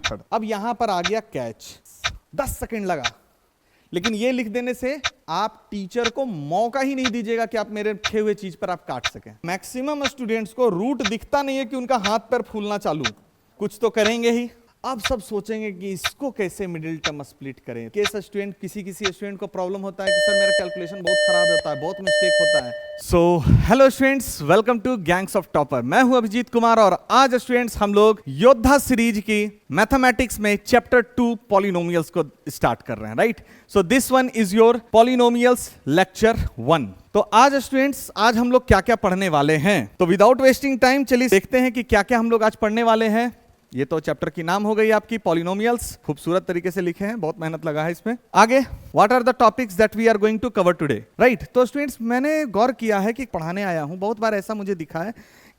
Method. अब यहां पर आ गया कैच, 10 सेकंड लगा, लेकिन ये लिख देने से आप टीचर को मौका ही नहीं दीजिएगा कि आप मेरे लिखे हुए चीज पर आप काट सकें। मैक्सिमम स्टूडेंट्स को रूट दिखता नहीं है कि उनका हाथ पैर फूलना चालू, कुछ तो करेंगे ही। अब सब सोचेंगे कि इसको कैसे मिडिल टर्म स्प्लिट करें। किसी स्टूडेंट को प्रॉब्लम होता है कि सर मेरा कैलकुलेशन बहुत खराब होता है, बहुत मिस्टेक होता है। So hello students, welcome to Gangs of Topper. मैं हूं अभिजीत कुमार और आज स्टूडेंट्स हम लोग योद्धा सीरीज की मैथमेटिक्स में चैप्टर 2 पॉलिनोमियल्स को स्टार्ट कर रहे हैं, right. So this one is your polynomials lecture 1। तो आज स्टूडेंट्स, आज हम लोग क्या क्या पढ़ने वाले हैं, तो विदाउट वेस्टिंग टाइम चलिए देखते हैं कि क्या क्या हम लोग आज पढ़ने वाले हैं। ये तो चैप्टर की नाम हो गई आपकी पॉलिनोमियल्स, खूबसूरत तरीके से लिखे हैं, बहुत मेहनत लगा है इसमें। आगे what are the topics that we are going to cover today, right. तो स्टूडेंट्स, मैंने गौर किया है कि पढ़ाने आया हूं, बहुत बार ऐसा मुझे दिखा है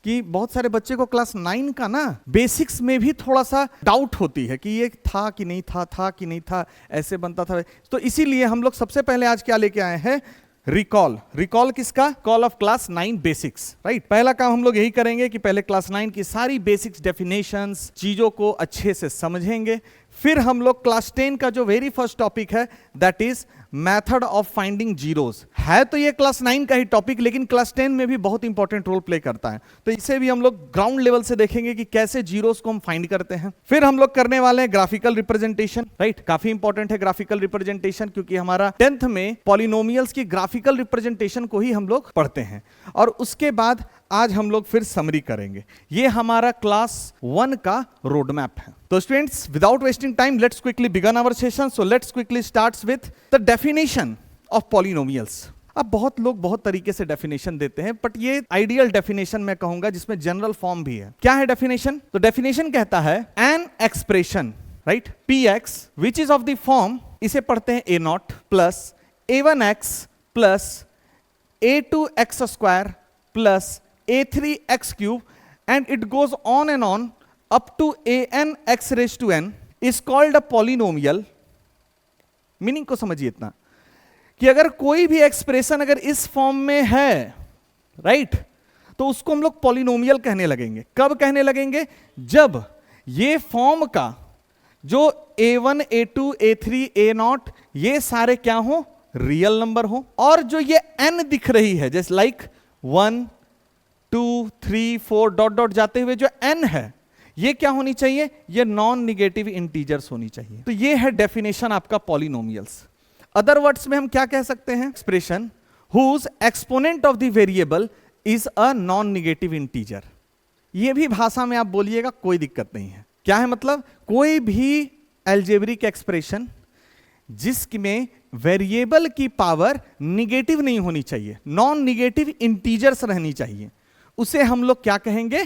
कि बहुत सारे बच्चे को क्लास 9 का ना बेसिक्स में भी थोड़ा सा डाउट होती है कि ये था कि नहीं था कि नहीं था, ऐसे बनता था। तो इसीलिए हम लोग सबसे पहले आज क्या लेके आए हैं, रिकॉल किसका, call of class 9 basics, right. पहला काम हम लोग यही करेंगे कि पहले क्लास 9 की सारी बेसिक्स डेफिनेशंस चीजों को अच्छे से समझेंगे। फिर हम लोग क्लास 10 का जो वेरी फर्स्ट टॉपिक है that is method of finding zeros. है तो ये क्लास 9 का ही टॉपिक, लेकिन क्लास 10 में भी बहुत इंपॉर्टेंट रोल प्ले करता है, तो इसे भी हम लोग ग्राउंड लेवल से देखेंगे कि कैसे जीरोस को हम फाइंड करते हैं। फिर हम लोग करने वाले हैं ग्राफिकल रिप्रेजेंटेशन, राइट। काफी इंपॉर्टेंट है ग्राफिकल रिप्रेजेंटेशन, क्योंकि हमारा 10th में पॉलिनोमियल्स की ग्राफिकल रिप्रेजेंटेशन को ही हम लोग पढ़ते हैं। और उसके बाद आज हम लोग फिर समरी करेंगे। ये हमारा क्लास 1 का रोड मैप है। तो students, without wasting time let's quickly begin our session. So let's quickly starts with the definition of polynomials. अब बहुत लोग बहुत तरीके से डेफिनेशन देते हैं, बट ये आइडियल डेफिनेशन मैं कहूंगा जिसमें जनरल फॉर्म भी है। क्या है डेफिनेशन? तो डेफिनेशन कहता है an expression, right, P X which is of the form, इसे पढ़ते हैं A naught plus a1x plus a2x square plus a3x cube and it goes on and on up to an x raised to n is called a polynomial। Meaning को समझिए इतना कि अगर कोई भी एक्सप्रेशन अगर इस फॉर्म में है, राइट, तो उसको हम लोग पॉलिनोमियल कहने लगेंगे। कब कहने लगेंगे? जब ये फॉर्म का जो a1 a2 a3 a0 ये सारे क्या हो, रियल नंबर हो, और जो ये n दिख रही है जैसे लाइक 1 2 3 4 डॉट डॉट जाते हुए जो n है, ये क्या होनी चाहिए, ये नॉन निगेटिव इंटीजर्स होनी चाहिए। तो ये है डेफिनेशन आपका पॉलिनोमियल्स। अदर वर्ड्स में हम क्या कह सकते हैं, expression whose exponent of the variable is a non negative integer. ये भी भाषा में आप बोलिएगा, कोई दिक्कत नहीं है। क्या है मतलब, कोई भी अलजेब्रिक एक्सप्रेशन जिसमें वेरिएबल की पावर निगेटिव नहीं होनी चाहिए, नॉन निगेटिव इंटीजर्स रहनी चाहिए, उसे हम लोग क्या कहेंगे,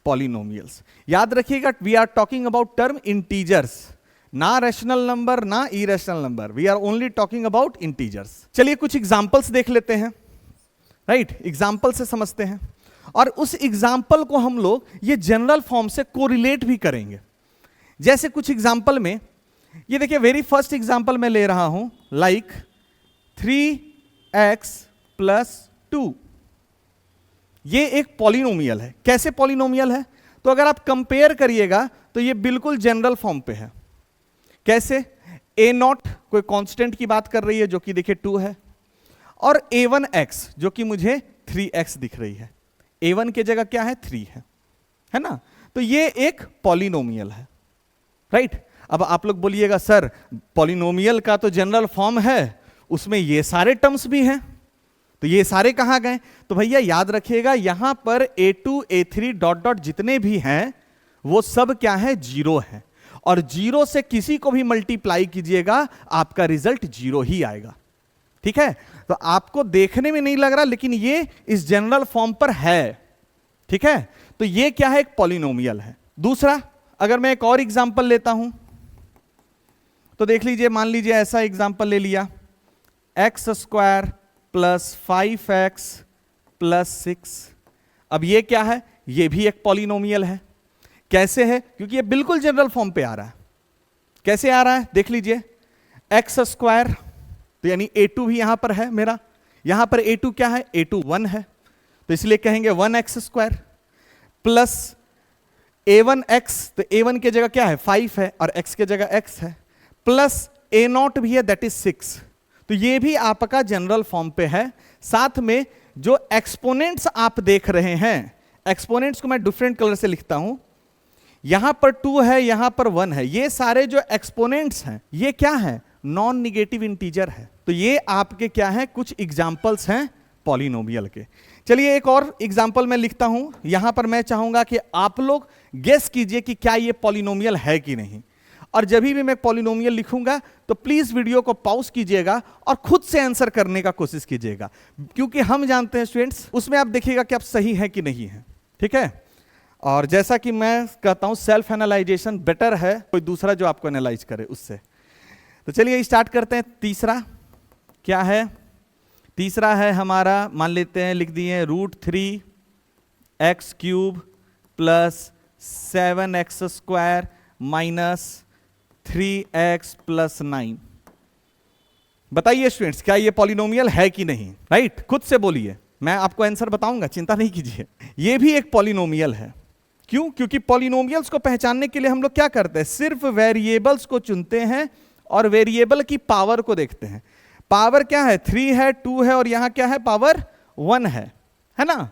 पॉलिनोमियल्स। याद रखिएगा, we are talking about term integers, ना रैशनल नंबर ना irrational number, we are only talking about integers. चलिए कुछ एग्जांपल्स देख लेते हैं, राइट, एग्जांपल से समझते हैं, और उस एग्जांपल को हम लोग ये जनरल फॉर्म से कोरिलेट भी करेंगे। जैसे कुछ एग्जांपल में, ये देखिए वेरी फर्स्ट एग्जांपल मैं ले रहा हूं, लाइक 3x प्लस 2, ये एक पॉलिनोमियल है। कैसे पॉलिनोमियल है? तो अगर आप कंपेयर करिएगा तो ये बिल्कुल जनरल फॉर्म पे है। कैसे? a0 कोई कांस्टेंट की बात कर रही है जो कि देखिए 2 है, और a1x जो कि मुझे 3x दिख रही है। a1 की जगह क्या है, 3 है ना। तो ये एक पॉलिनोमियल है, राइट। अब आप लोग बोलिएगा सर पॉलिनोमियल का तो जनरल फॉर्म है, उसमें ये सारे टर्म्स भी हैं, तो ये सारे कहां गए? तो भैया याद रखिएगा, यहां पर a2 a3 डॉट डॉट जितने भी हैं वो सब क्या है, जीरो है, और जीरो से किसी को भी मल्टीप्लाई कीजिएगा आपका रिजल्ट जीरो ही आएगा, ठीक है। तो आपको देखने में नहीं लग रहा, लेकिन ये इस जनरल फॉर्म पर है, ठीक है। तो ये क्या है, एक पॉलिनोमियल है। दूसरा, अगर मैं एक और एग्जांपल लेता हूं तो देख लीजिए, मान लीजिए ऐसा एग्जांपल ले लिया, x square plus 5x plus 6। अब ये क्या है, ये भी एक पॉलिनोमियल है। कैसे है? क्योंकि ये बिल्कुल जनरल फॉर्म पे आ रहा है। कैसे आ रहा है, देख लीजिए, एक्स स्क्वायर, तो यानी a2 भी यहां पर है मेरा, यहां पर a2 क्या है, a2 1 है, तो इसलिए कहेंगे 1x स्क्वायर प्लस a1x, तो a1 की जगह क्या है 5 है और x की जगह x है, प्लस a0 भी है दैट इज 6। तो ये भी आपका जनरल फॉर्म पे है। साथ में जो एक्सपोनेंट्स आप देख रहे हैं, एक्सपोनेंट्स को मैं डिफरेंट कलर से लिखता हूं, यहां पर 2 है, यहां पर 1 है, ये सारे जो एक्सपोनेंट्स हैं ये क्या है, नॉन निगेटिव इंटीजर है। तो ये आपके क्या है, कुछ एग्जाम्पल्स हैं पॉलिनोमियल के। चलिए एक और एग्जाम्पल मैं लिखता हूं, यहां पर मैं चाहूंगा कि आप लोग गेस कीजिए कि क्या ये पॉलिनोमियल है कि नहीं। और जब भी मैं पॉलिनोमियल लिखूंगा तो प्लीज वीडियो को पॉज कीजिएगा और खुद से आंसर करने का कोशिश कीजिएगा, क्योंकि हम जानते हैं स्टूडेंट्स, उसमें आप देखिएगा कि आप सही है कि नहीं है, ठीक है। और जैसा कि मैं कहता हूं सेल्फ एनालाइजेशन बेटर है कोई दूसरा जो आपको एनालाइज करे उससे। तो चलिए स्टार्ट करते हैं। तीसरा क्या है, तीसरा है हमारा, मान लेते हैं लिख दिए √3x³ plus 7x² minus 3x plus 9। बताइए स्टूडेंट्स क्या ये पॉलिनोमियल है कि नहीं, राइट? खुद से बोलिए, मैं आपको आंसर बताऊंगा, चिंता नहीं कीजिए। ये भी एक पॉलिनोमियल है। क्यों? क्योंकि पॉलिनोमियल्स को पहचानने के लिए हम लोग क्या करते हैं, सिर्फ वेरिएबल्स को चुनते हैं और वेरिएबल की पावर को देखते हैं। पावर क्या है, 3 है, 2 है और यहां क्या है, पावर 1 है ना?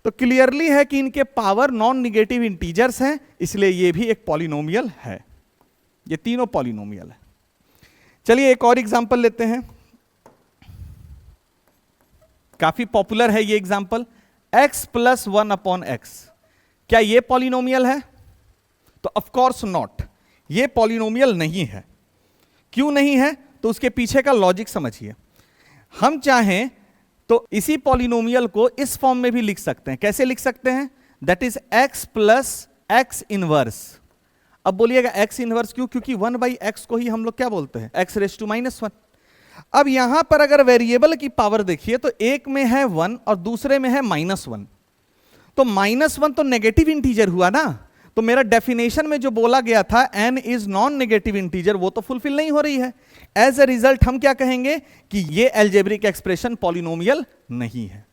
तो क्लियरली है कि इनके पावर नॉन निगेटिव इंटीजर्स हैं, इसलिए ये भी एक पॉलिनोमियल है। ये तीनों पॉलिनोमियल है। चलिए एक और एग्जांपल लेते हैं, काफी पॉपुलर है ये एग्जांपल, x + 1/x। क्या ये पॉलिनोमियल है? तो ऑफ कोर्स नॉट, ये पॉलिनोमियल नहीं है। क्यों नहीं है? तो उसके पीछे का लॉजिक समझिए। हम चाहें तो इसी पॉलिनोमियल को इस फॉर्म में भी लिख सकते हैं। कैसे लिख सकते हैं? That is x + x inverse. अब बोलिएगा x इनवर्स क्यों? क्योंकि 1/x को ही हम लोग क्या बोलते हैं, x⁻⁻1। अब यहां पर अगर वेरिएबल की पावर देखिए तो एक में है 1 और दूसरे में है -1। तो -1 तो नेगेटिव इंटीजर हुआ ना, तो मेरा डेफिनेशन में जो बोला गया था n is non negative integer, वो तो फुलफिल नहीं हो रही है। एज ए रिजल्ट हम क्या कहेंगे कि ये अलजेब्रिक एक्सप्रेशन पॉलिनोमियल नहीं है।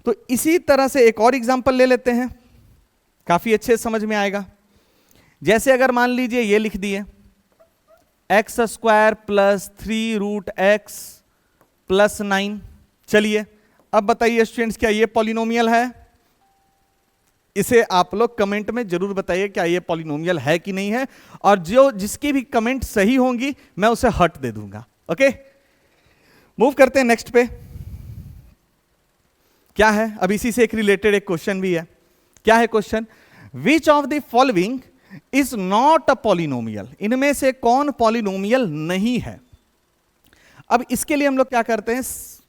तो इसी तरह से एक और एग्जांपल ले लेते हैं, काफी अच्छे समझ में आएगा। जैसे अगर मान लीजिए ये लिख दिए x² प्लस 3√x प्लस 9। चलिए अब बताइए स्टूडेंट्स क्या ये पॉलिनोमियल है? इसे आप लोग कमेंट में जरूर बताइए क्या ये पॉलिनोमियल है कि नहीं है, और जो जिसकी भी कमेंट सही होंगी मैं उसे हर्ट दे दूंगा। ओके, मूव करते हैं नेक्स्ट पे। क्या है, अब इसी से एक रिलेटेड एक क्वेश्चन भी है। क्या है question? Which of the following is not a polynomial? इनमें से कौन पॉलिनोमियल नहीं है? अब इसके लिए हम लोग क्या करते हैं,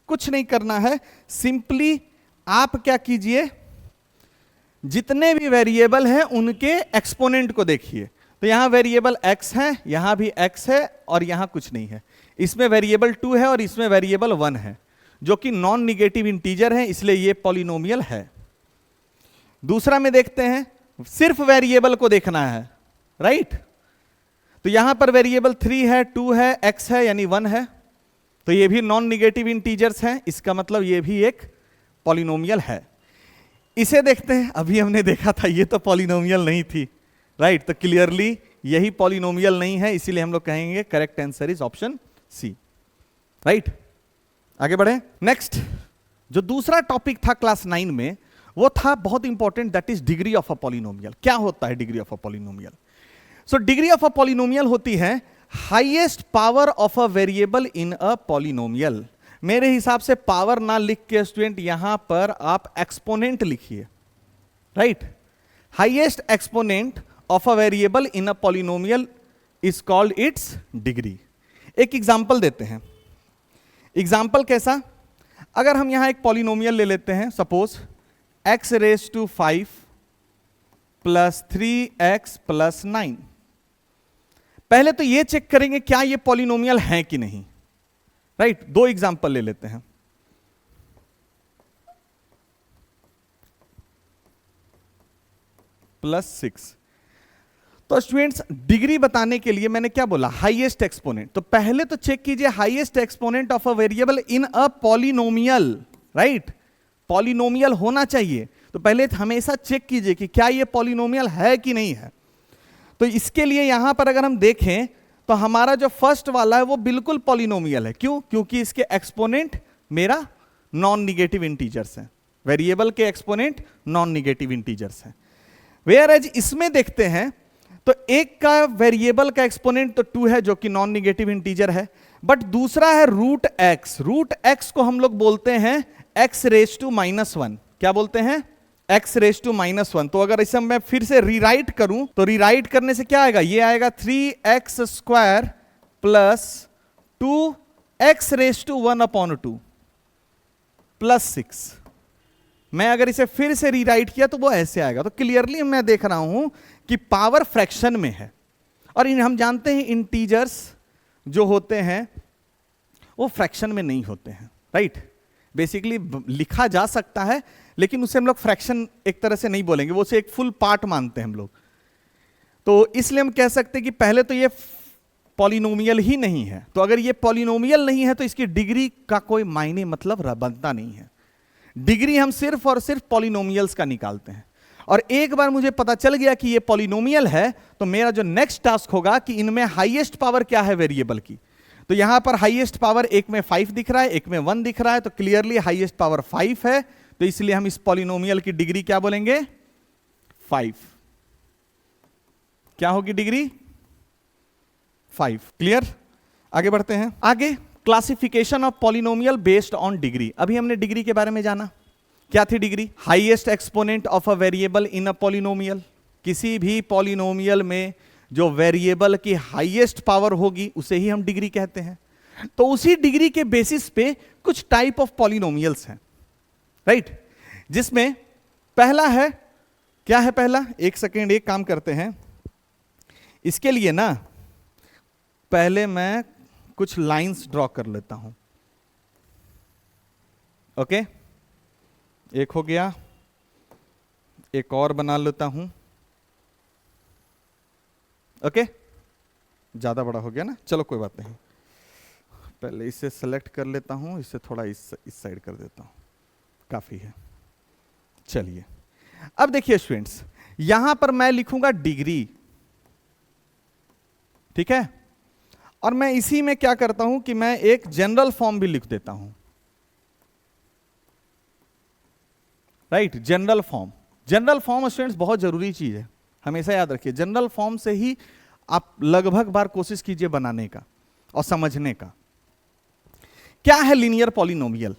कुछ नहीं करना है, सिंपली आप क्या कीजिए, जितने भी वेरिएबल हैं उनके एक्सपोनेंट को देखिए। तो यहां वेरिएबल x है, यहां भी x है और यहां कुछ नहीं है। इसमें वेरिएबल 2 है और इसमें वेरिएबल 1 है, जो कि नॉन निगेटिव इंटीजर है, इसलिए ये पॉलिनोमियल है। दूसरा में देखते हैं, सिर्फ वेरिएबल को देखना है, राइट? तो यहां पर वेरिएबल 3 है, 2 है, x है यानी 1 है, तो ये भी नॉन निगेटिव इंटीजर्स हैं, इसका मतलब ये भी एक पॉलिनोमियल है। इसे देखते हैं, अभी हमने देखा था ये तो पॉलिनोमियल नहीं थी, राइट? तो क्लियरली यही पॉलिनोमियल नहीं है, इसीलिए हम लोग कहेंगे correct answer is option C, right? आगे बढ़े। नेक्स्ट जो दूसरा टॉपिक था क्लास 9 में, वो था बहुत important, that is degree of a polynomial. क्या होता है degree of a polynomial? So degree of a polynomial होती है highest power of a variable in a polynomial. मेरे हिसाब से पावर ना लिख के स्टूडेंट यहां पर आप एक्सपोनेंट लिखिए, right? Highest exponent of a variable in a polynomial is called its degree. एक एग्जांपल देते हैं। एग्जांपल कैसा? अगर हम यहां एक पॉलिनोमियल ले लेते हैं, suppose x⁵ plus 3x plus 9। पहले तो ये चेक करेंगे क्या ये पॉलिनोमियल है कि नहीं, राइट? दो एग्जांपल ले लेते हैं। +6। तो स्टूडेंट्स डिग्री बताने के लिए मैंने क्या बोला, हाईएस्ट एक्सपोनेंट। तो पहले तो चेक कीजिए highest exponent of a variable in a polynomial, right? Polynomial होना चाहिए। तो पहले हमेशा चेक कीजिए कि क्या ये पॉलिनोमियल है कि नहीं है। तो इसके लिए यहां पर अगर हम देखें तो हमारा जो फर्स्ट वाला है वो बिल्कुल पॉलिनोमियल है। क्यों? क्योंकि इसके एक्सपोनेंट मेरा नॉन निगेटिव इंटीजर्स हैं, वेरिएबल के एक्सपोनेंट नॉन निगेटिव इंटीजर्स हैं। वेयर एज इसमें देखते हैं तो एक का वेरिएबल का एक्सपोनेंट तो 2 है जो कि नॉन निगेटिव इंटीजर है, बट दूसरा है रूट एक्स। रूट एक्स को हम लोग बोलते हैं एक्स रेज टू -1। क्या बोलते हैं? X raise to -1। तो अगर इसे मैं फिर से रीराइट करूं तो रीराइट करने से क्या आएगा? ये आएगा 3x² plus 2x raise to 1/2 plus 6। मैं अगर इसे फिर से रीराइट किया तो वो ऐसे आएगा। तो क्लियरली मैं देख रहा हूं कि पावर फ्रैक्शन में है, और हम जानते हैं इंटीजर्स जो होते हैं वो फ्रैक्शन में नहीं होते हैं, राइट। बेसिकली लिखा जा सकता है लेकिन उसे हम लोग फ्रैक्शन एक तरह से नहीं बोलेंगे, वो उसे एक फुल पार्ट मानते हैं हम लोग। तो इसलिए हम कह सकते हैं कि पहले तो ये पॉलिनोमियल ही नहीं है। तो अगर ये पॉलिनोमियल नहीं है तो इसकी डिग्री का कोई मायने मतलब बनता नहीं है। डिग्री हम सिर्फ और सिर्फ पॉलिनोमियल्स का निकालते हैं। और एक बार मुझे पता चल गया कि ये पॉलिनोमियल है तो मेरा जो नेक्स्ट टास्क होगा कि इनमें हाईएस्ट पावर क्या है वेरिएबल की। तो यहां पर हाईएस्ट पावर एक में 5 दिख रहा है, एक में 1 दिख रहा है, तो क्लियरली हाईएस्ट पावर 5 है। तो इसलिए हम इस पॉलिनोमियल की डिग्री क्या बोलेंगे? 5। क्या होगी डिग्री? 5। क्लियर? आगे बढ़ते हैं। आगे classification of polynomial based on degree. अभी हमने डिग्री के बारे में जाना। क्या थी degree? Highest exponent of a variable in a polynomial. किसी भी पॉलिनोमियल में जो वेरिएबल की हाईएस्ट पावर होगी उसे ही हम डिग्री कहते हैं। तो उसी डिग्री के बेसिस पे कुछ टाइप ऑफ पॉलिनोमियल्स हैं, राइट। जिसमें पहला है, क्या है पहला? एक सेकेंड, एक काम करते हैं इसके लिए ना, पहले मैं कुछ लाइंस ड्रॉ कर लेता हूं। ओके, एक हो गया, एक और बना लेता हूं। ओके, ज्यादा बड़ा हो गया ना, चलो कोई बात नहीं। पहले इसे सेलेक्ट कर लेता हूं, इसे थोड़ा इस साइड कर देता हूं, काफी है। चलिए अब देखिए स्टूडेंट्स, यहां पर मैं लिखूंगा डिग्री, ठीक है। और मैं इसी में क्या करता हूं कि मैं एक जनरल फॉर्म भी लिख देता हूं, right. General form, general form students बहुत जरूरी चीज है, हमेशा याद रखिए। जनरल फॉर्म से ही आप लगभग बार कोशिश कीजिए बनाने का और समझने का। क्या है लीनियर पॉलिनोमियल?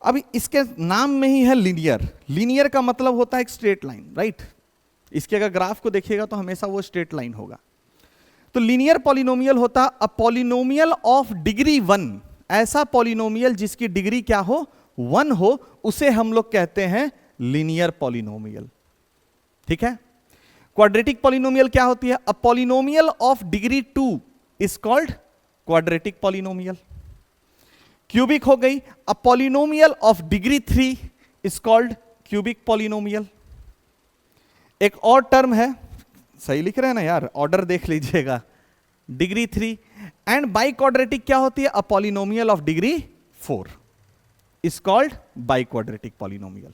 अब इसके नाम में ही है लीनियर। लीनियर का मतलब होता है एक स्ट्रेट लाइन, राइट। इसके अगर ग्राफ को देखिएगा तो हमेशा वो स्ट्रेट लाइन होगा। तो लीनियर पॉलिनोमियल होता अ पॉलिनोमियल ऑफ डिग्री 1। ऐसा पॉलिनोमियल जिसकी डिग्री क्या हो? 1 हो, उसे हम लोग कहते हैं लीनियर पॉलिनोमियल, ठीक है। क्वाड्रेटिक पॉलिनोमियल क्या होती है? A polynomial of degree 2 is called quadratic polynomial. Cubic हो गई, a polynomial of degree 3 is called cubic polynomial. एक और टर्म है, सही लिख रहे हैं ना यार, ऑर्डर देख लीजिएगा, डिग्री 3। एंड बाई क्वाड्रेटिक क्या होती है? A polynomial of degree 4 is called by quadratic polynomial.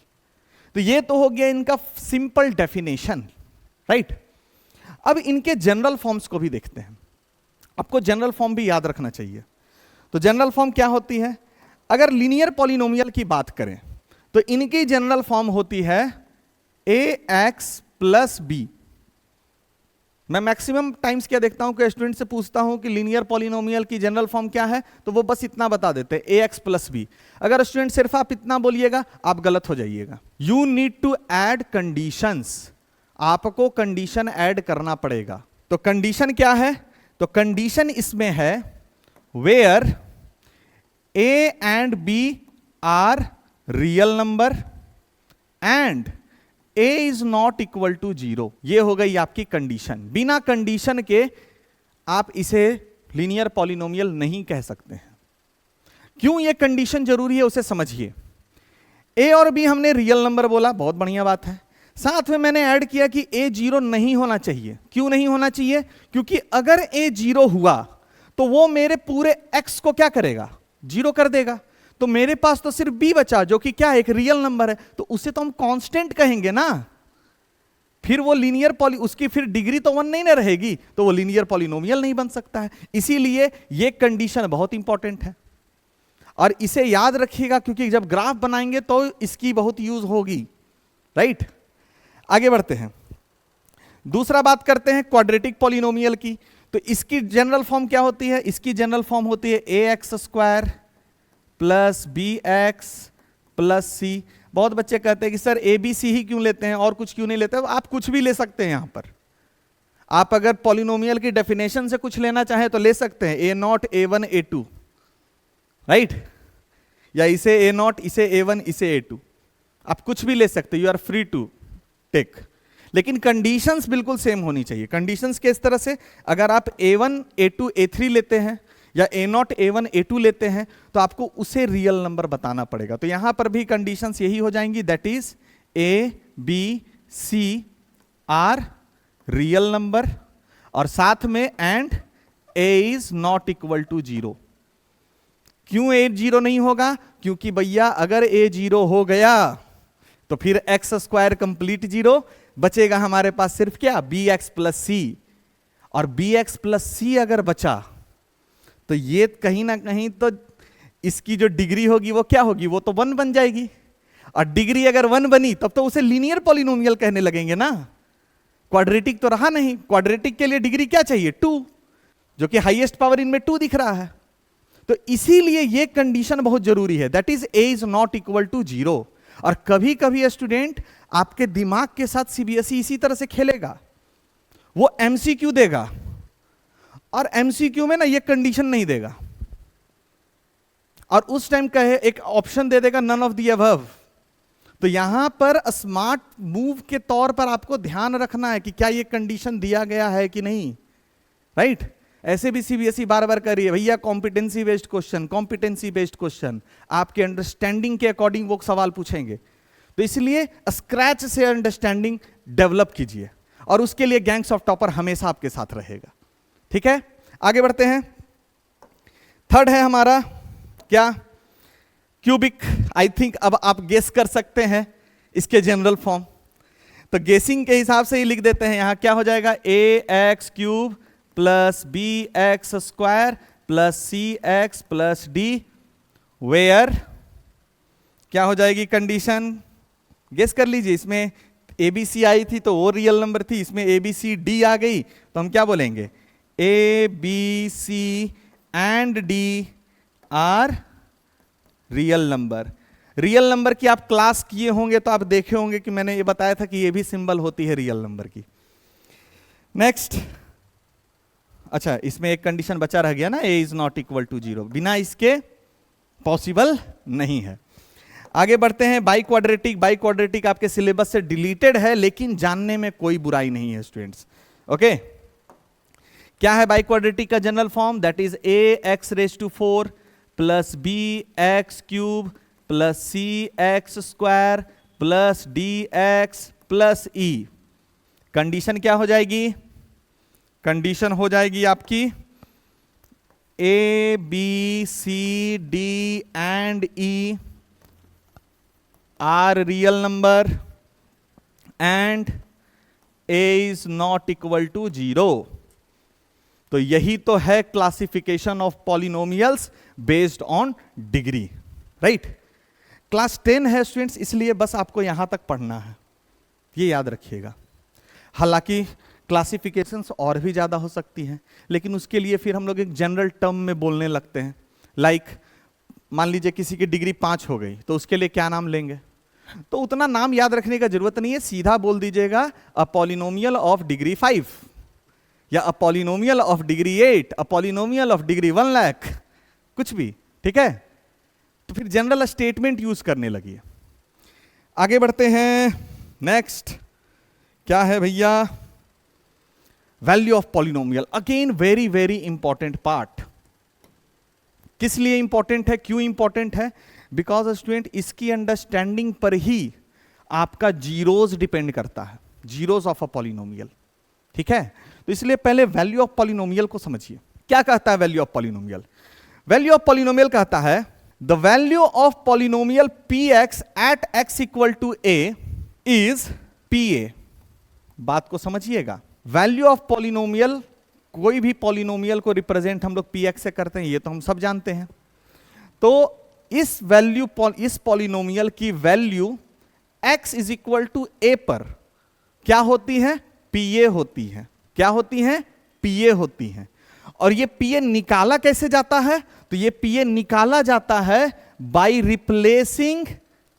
तो ये तो हो गया इनका सिंपल डेफिनेशन, राइट। अब इनके जनरल फॉर्म्स को भी देखते हैं। आपको जनरल फॉर्म भी याद रखना चाहिए। तो जनरल फॉर्म क्या होती है? अगर लीनियर पॉलिनोमियल की बात करें तो इनकी जनरल फॉर्म होती है ax प्लस बी। मैं मैक्सिमम टाइम्स क्या देखता हूं कि स्टूडेंट से पूछता हूं कि लीनियर पॉलिनोमियल की जनरल फॉर्म क्या है, तो वो बस इतना बता देते हैं ax प्लस बी। अगर स्टूडेंट सिर्फ आप इतना बोलिएगा आप गलत हो जाइएगा। You need to add conditions, आपको कंडीशन ऐड करना पड़ेगा। तो कंडीशन क्या है? तो कंडीशन इसमें है where a and b are real number and a is not equal to 0। ये हो गई आपकी कंडीशन। बिना कंडीशन के आप इसे लीनियर पॉलिनोमियल नहीं कह सकते हैं। क्यों ये कंडीशन जरूरी है उसे समझिए। a और b हमने रियल नंबर बोला, बहुत बढ़िया बात है। साथ में मैंने ऐड किया कि a 0 नहीं होना चाहिए। क्यों नहीं होना चाहिए? क्योंकि अगर a 0 हुआ तो वो मेरे पूरे x को क्या करेगा? 0 कर देगा। तो मेरे पास तो सिर्फ b बचा, जो कि क्या है, एक रियल नंबर है, तो उसे तो हम कांस्टेंट कहेंगे ना। फिर वो लीनियर पॉली, उसकी फिर डिग्री तो 1 नहीं ना रहेगी, तो वो लीनियर पॉलिनोमियल नहीं बन सकता है। इसीलिए ये कंडीशन बहुत इंपॉर्टेंट है और इसे याद रखिएगा, क्योंकि जब ग्राफ बनाएंगे तो इसकी बहुत यूज होगी, राइट। आगे बढ़ते हैं, दूसरा बात करते हैं क्वाड्रेटिक पॉलिनोमियल की। तो इसकी जनरल फॉर्म क्या होती है? इसकी जनरल फॉर्म होती है ax² plus bx plus c। बहुत बच्चे कहते हैं कि सर ABC ही क्यों लेते हैं और कुछ क्यों नहीं लेते? आप कुछ भी ले सकते हैं। यहां पर आप अगर पॉलिनोमियल की डेफिनेशन से कुछ लेना चाहें तो ले सकते हैं, a0 a1 a2, राइट, या इसे a0 इसे a1 इसे a2, आप कुछ भी ले सकते, you are free to take. लेकिन कंडीशंस बिल्कुल सेम होनी चाहिए। कंडीशंस किस तरह से? अगर आप a1 a2 a3 लेते हैं या a0 a1 a2 लेते हैं तो आपको उसे रियल नंबर बताना पड़ेगा। तो यहां पर भी कंडीशंस यही हो जाएंगी, that is a b c are real number, और साथ में and a is not equal to 0। क्यों a 0 नहीं होगा? क्योंकि भैया अगर a 0 हो गया तो फिर x² कंप्लीट 0, बचेगा हमारे पास सिर्फ क्या, bx प्लस c, और bx प्लस c अगर बचा तो ये कहीं ना कहीं तो इसकी जो डिग्री होगी वो क्या होगी, वो तो 1 बन जाएगी। और डिग्री अगर 1 बनी तब तो उसे लीनियर पॉलिनोमियल कहने लगेंगे ना, क्वाड्रेटिक तो रहा नहीं। क्वाड्रेटिक के लिए डिग्री क्या चाहिए, 2, जो कि हाईएस्ट पावर इनमें 2 दिख रहा है। तो इसीलिए ये कंडीशन बहुत जरूरी है, that is a is not equal to 0। और कभी कभी स्टूडेंट आपके दिमाग के साथ सीबीएसई इसी तरह से खेलेगा, वो एमसीक्यू देगा और एमसीक्यू में ना ये कंडीशन नहीं देगा, और उस टाइम कहे एक ऑप्शन दे देगा नन ऑफ द अबव। तो यहां पर स्मार्ट मूव के तौर पर आपको ध्यान रखना है कि क्या ये कंडीशन दिया गया है कि नहीं, राइट। ऐसे भी सीबीएसई बार बार कर रही है, भैया competency based question, competency based question, आपके अंडरस्टैंडिंग के अकॉर्डिंग वो सवाल पूछेंगे। तो इसलिए स्क्रैच से अंडरस्टैंडिंग डेवलप कीजिए, और उसके लिए गैंग्स ऑफ टॉपर हमेशा आपके साथ रहेगा, ठीक है। आगे बढ़ते हैं, थर्ड है हमारा क्या, क्यूबिक। आई थिंक अब आप गेस कर सकते हैं इसके जनरल फॉर्म। तो गेसिंग के हिसाब से ही लिख देते हैं, यहां क्या हो जाएगा, ax³ plus bx² plus cx plus d, where क्या हो जाएगी कंडीशन, गेस कर लीजिए। इसमें abc आई थी तो वो रियल नंबर थी, इसमें abcd आ गई तो हम क्या बोलेंगे, a b c and d are real number. Real number की आप क्लास किए होंगे तो आप देखे होंगे कि मैंने ये बताया था कि ये भी सिंबल होती है रियल नंबर की। नेक्स्ट, अच्छा इसमें एक कंडीशन बचा रह गया ना, a is not equal to 0, बिना इसके पॉसिबल नहीं है। आगे बढ़ते हैं, बाई क्वाड्रेटिक। बाई क्वाड्रेटिक आपके सिलेबस से डिलीटेड है, लेकिन जानने में कोई बुराई नहीं है स्टूडेंट्स, ओके। क्या है बाई क्वाड्रेटिक का general form, that is ax⁴ plus bx³ plus cx² plus dx plus e। Condition क्या हो जाएगी, कंडीशन हो जाएगी आपकी a b c d and e are real number and a is not equal to 0। तो यही तो है classification of polynomials based on degree, right. Class 10 है स्टूडेंट्स, इसलिए बस आपको यहां तक पढ़ना है, ये याद रखिएगा। हालांकि क्लासिफिकेशंस और भी ज्यादा हो सकती हैं, लेकिन उसके लिए फिर हम लोग एक जनरल टर्म में बोलने लगते हैं। लाइक मान लीजिए किसी की डिग्री 5 हो गई तो उसके लिए क्या नाम लेंगे, तो उतना नाम याद रखने का जरूरत नहीं है, सीधा बोल दीजिएगा अ पॉलिनोमियल ऑफ डिग्री 5, या a polynomial of degree 8, a polynomial of degree 1 lakh, कुछ भी, ठीक है। तो फिर जनरल स्टेटमेंट यूज करने लगिए। आगे बढ़ते हैं, नेक्स्ट क्या है भैया, value of polynomial. Again very very important part. किस लिए इंपॉर्टेंट है, क्यों इंपॉर्टेंट है, बिकॉज स्टूडेंट इसकी अंडरस्टैंडिंग पर ही आपका जीरोज डिपेंड करता है, जीरोज ऑफ अ पॉलिनोमियल, ठीक है। तो इसलिए पहले वैल्यू ऑफ पॉलिनोमियल को समझिए। क्या कहता है value of polynomial, value of polynomial कहता है the value of polynomial p x at x equal to a is p a. बात को समझिएगा, वैल्यू ऑफ पॉलिनोमियल, कोई भी पॉलिनोमियल को रिप्रेजेंट हम लोग पी एक्स से करते हैं, ये तो हम सब जानते हैं। तो इस वैल्यू, इस पॉलिनोमियल की value x is equal to A पर क्या होती है? पी ए होती है। क्या होती है? पी ए होती है। और ये पी ए निकाला कैसे जाता है? तो ये पी ए निकाला जाता है बाई रिप्लेसिंग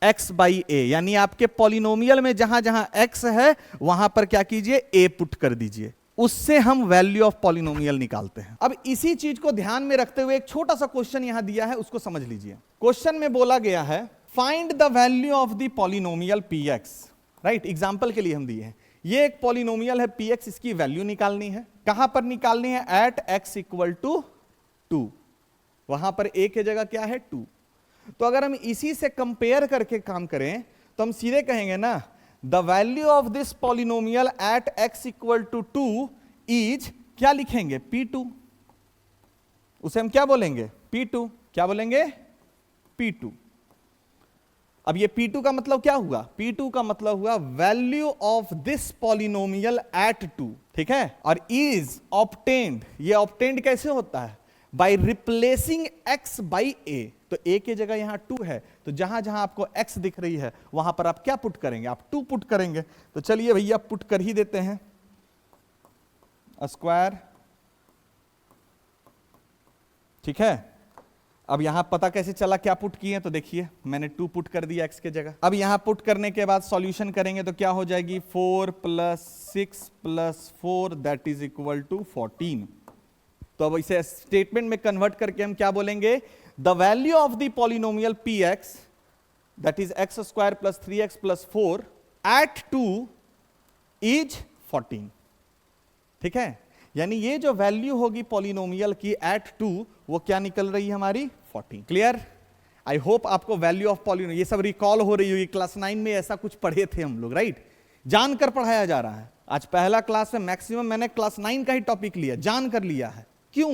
x बाई ए, यानी आपके पॉलिनोमियल में जहां जहां x है वहां पर क्या कीजिए? a पुट कर दीजिए, उससे हम वैल्यू ऑफ पॉलिनोमियल निकालते हैं। अब इसी चीज को ध्यान में रखते हुए एक छोटा सा क्वेश्चन यहां दिया है, उसको समझ लीजिए। क्वेश्चन में बोला गया है find the value of the polynomial p x, right? Example के लिए हम दिए हैं, ये एक पॉलिनोमियल है पी एक्स, इसकी वैल्यू निकालनी है। कहां पर निकालनी है? At x equal to 2। वहां पर a की जगह क्या है? 2। तो अगर हम इसी से कंपेयर करके काम करें तो हम सीधे कहेंगे ना, the value of this polynomial at x equal to 2 is, क्या लिखेंगे? P2। उसे हम क्या बोलेंगे? P2। क्या बोलेंगे? P2। अब ये P2 का मतलब क्या हुआ? P2 का मतलब हुआ value of this polynomial at 2, ठीक है? और इज ऑब्टेन्ड, ये ऑब्टेन्ड कैसे होता है? By replacing x by a। तो a की जगह यहां 2 है, तो जहां जहां आपको x दिख रही है वहां पर आप क्या पुट करेंगे? आप 2 पुट करेंगे। तो चलिए भैया पुट कर ही देते हैं, स्क्वायर, ठीक है। अब यहां पता कैसे चला क्या पुट किए? तो देखिए मैंने 2 पुट कर दिया x के जगह। अब यहां पुट करने के बाद सॉल्यूशन करेंगे तो क्या हो जाएगी? 4 + 6 + 4 दैट इज इक्वल टू 14। तो अब इसे स्टेटमेंट में कन्वर्ट करके हम क्या बोलेंगे? The value of the polynomial p x that is x square plus 3x plus 4 at 2 is 14, ठीक है। यानी ये जो वैल्यू होगी पॉलिनोमियल की एट 2, वो क्या निकल रही है हमारी? 14। क्लियर? आई होप आपको वैल्यू ऑफ पॉलिनोमियल ये सब रिकॉल हो रही होगी। क्लास 9 में ऐसा कुछ पढ़े थे हम लोग, राइट? जानकर पढ़ाया जा रहा है। आज पहला क्लास में मैक्सिमम मैंने क्लास 9 का ही टॉपिक लिया, जान कर लिया है। क्यों?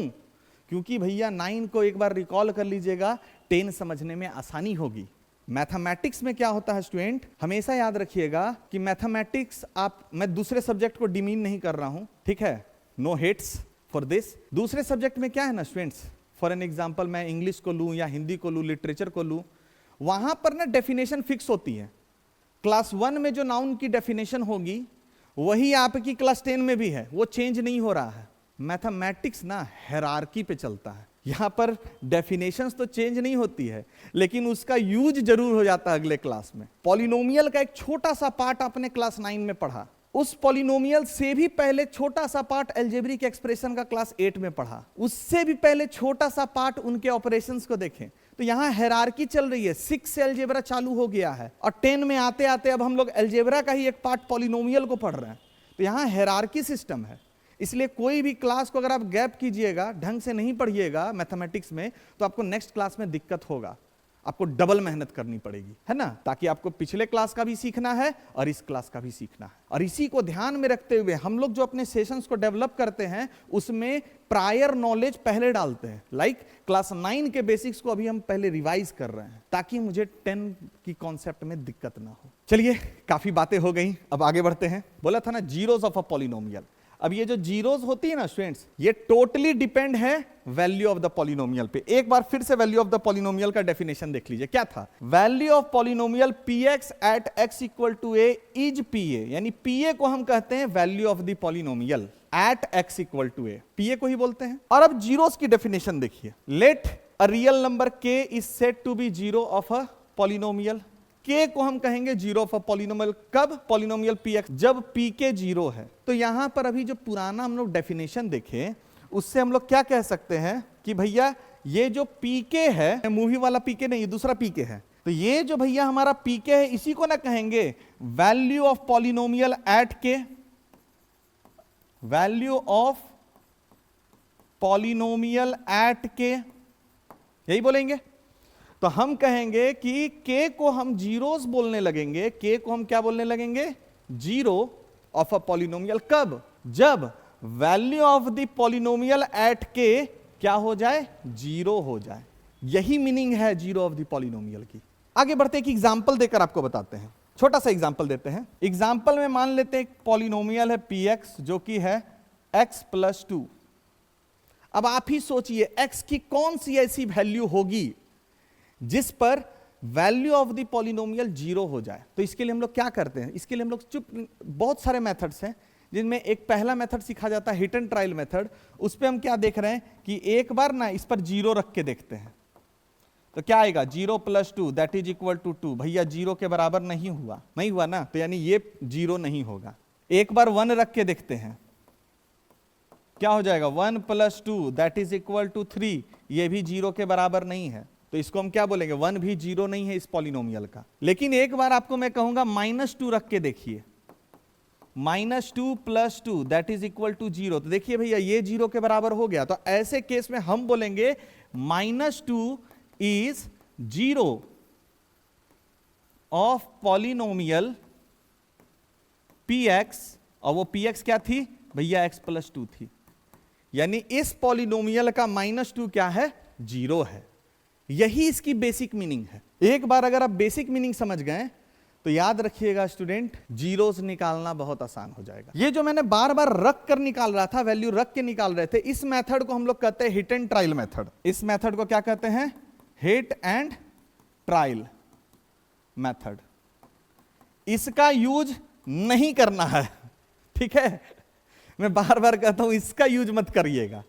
क्योंकि भैया 9 को एक बार रिकॉल कर लीजिएगा, 10 समझने में आसानी होगी। मैथमेटिक्स में क्या होता है स्टूडेंट, हमेशा याद रखिएगा कि मैथमेटिक्स, आप, मैं दूसरे सब्जेक्ट को डिमीन नहीं कर रहा हूं, ठीक है? No hates for this. दूसरे सब्जेक्ट में क्या है ना स्टूडेंट्स, फॉर एन एग्जांपल मैं इंग्लिश को लूं या हिंदी को लूं, लिटरेचर को लूं, वहां पर ना डेफिनेशन फिक्स होती है। क्लास 1 में जो नाउन की डेफिनेशन होगी वही आपकी क्लास 10 में भी है, वो चेंज नहीं हो रहा है। मैथमेटिक्स ना हायरार्की पे चलता है, यहां पर डेफिनेशंस तो चेंज नहीं होती है लेकिन उसका यूज जरूर हो जाता है अगले क्लास में। पॉलिनोमियल का एक छोटा सा पार्ट आपने क्लास 9 में पढ़ा, उस पॉलिनोमियल से भी पहले छोटा सा पार्ट अलजेब्रिक एक्सप्रेशन का क्लास 8 में पढ़ा, उससे भी पहले छोटा सा पार्ट उनके ऑपरेशंस को देखें। तो यहां हायरार्की चल रही है, 6 से अलजेब्रा चालू हो गया है और 10 में आते आते अब हम लोग अलजेब्रा का ही एक पार्ट पॉलिनोमियल को पढ़ रहे हैं। तो यहां हायरार्की सिस्टम है, इसलिए कोई भी क्लास को अगर आप गैप कीजिएगा, ढंग से नहीं पढ़िएगा मैथमेटिक्स में, तो आपको नेक्स्ट क्लास में दिक्कत होगा, आपको डबल मेहनत करनी पड़ेगी, है ना? ताकि आपको पिछले क्लास का भी सीखना है और इस क्लास का भी सीखना है। और इसी को ध्यान में रखते हुए हम लोग जो अपने सेशंस को डेवलप करते हैं उसमें प्रायर नॉलेज पहले डालते हैं। लाइक क्लास 9 के बेसिक्स को अभी हम पहले रिवाइज कर रहे हैं ताकि मुझे 10 की कॉन्सेप्ट में दिक्कत ना हो। चलिए, काफी बातें हो गई, अब आगे बढ़ते हैं। बोला था ना जीरोस ऑफ अ पॉलिनोमियल। अब ये जो जीरोस होती है ना स्टूडेंट्स, ये टोटली डिपेंड है वैल्यू ऑफ द पॉलिनोमियल पे। एक बार फिर से वैल्यू ऑफ द पॉलिनोमियल का डेफिनेशन देख लीजिए, क्या था? Value of polynomial p x at x equal to a is p a, यानी पी ए को हम कहते हैं value of the polynomial at x equal to a, p a को ही बोलते हैं। और अब जीरोस की डेफिनेशन देखिए, let a real number k is said to be zero of a polynomial. K को हम कहेंगे जीरो ऑफ अ पॉलिनोमियल, कब? पॉलिनोमियल पी एक्स, जब पी के जीरो है। तो यहां पर अभी जो पुराना हम लोग डेफिनेशन देखें उससे हम लोग क्या कह सकते हैं कि भैया ये जो पी के है, मूवी वाला पी के नहीं, दूसरा पी के है, तो ये जो भैया हमारा पी के है इसी को ना कहेंगे वैल्यू ऑफ पॉलिनोमियल एट के, वैल्यू ऑफ पॉलिनोमियल एट के, यही बोलेंगे। तो हम कहेंगे कि के को हम जीरोस बोलने लगेंगे, के को हम क्या बोलने लगेंगे? Zero of a polynomial. कब? जब value of the polynomial at k क्या हो जाए? जीरो हो जाए। यही मीनिंग है जीरो ऑफ द पॉलिनोमियल की। आगे बढ़ते एक एग्जाम्पल देकर आपको बताते हैं, छोटा सा एग्जाम्पल देते हैं। एग्जाम्पल में मान लेते हैं एक पॉलिनोमियल है px जो कि है x प्लस 2। अब आप ही सोचिए x की कौन सी ऐसी वैल्यू होगी जिस पर value of the polynomial zero हो जाए। तो इसके लिए हम लोग क्या करते हैं, इसके लिए हम लोग बहुत सारे मेथड्स हैं, जिनमें एक पहला मेथड सिखा जाता है हिट एंड ट्रायल मेथड। उस पर हम क्या देख रहे हैं कि एक बार ना इस पर जीरो रख के देखते हैं, तो क्या आएगा 0 plus 2 that is equal to 2। भैया जीरो के बराबर नहीं हुआ ना, तो यानी ये जीरो नहीं होगा। एक बार 1 रख के देखते हैं, क्या हो जाएगा 1 plus 2 that is equal to 3, ये भी जीरो के बराबर नहीं है, तो इसको हम क्या बोलेंगे 1 भी जीरो नहीं है इस पॉलिनोमियल का। लेकिन एक बार आपको मैं कहूंगा -2 रख के देखिए, -2 plus 2 that is equal to 0, तो देखिए भैया ये जीरो के बराबर हो गया। तो ऐसे केस में हम बोलेंगे -2 is 0 of polynomial px, और वो px क्या थी भैया x प्लस 2 थी, यानी इस पॉलिनोमियल का -2 क्या है 0 है। यही इसकी बेसिक मीनिंग है। एक बार अगर आप बेसिक मीनिंग समझ गए तो याद रखिएगा स्टूडेंट, जीरोस निकालना बहुत आसान हो जाएगा। ये जो मैंने बार बार रख कर निकाल रहा था, वैल्यू रख के निकाल रहे थे, इस मेथड को हम लोग कहते हैं हिट एंड ट्रायल मेथड। इस मेथड को क्या कहते हैं हिट एंड ट्रायल मेथड। इसका यूज नहीं करना है, ठीक है, मैं बार बार कहता हूं इसका यूज मत करिएगा।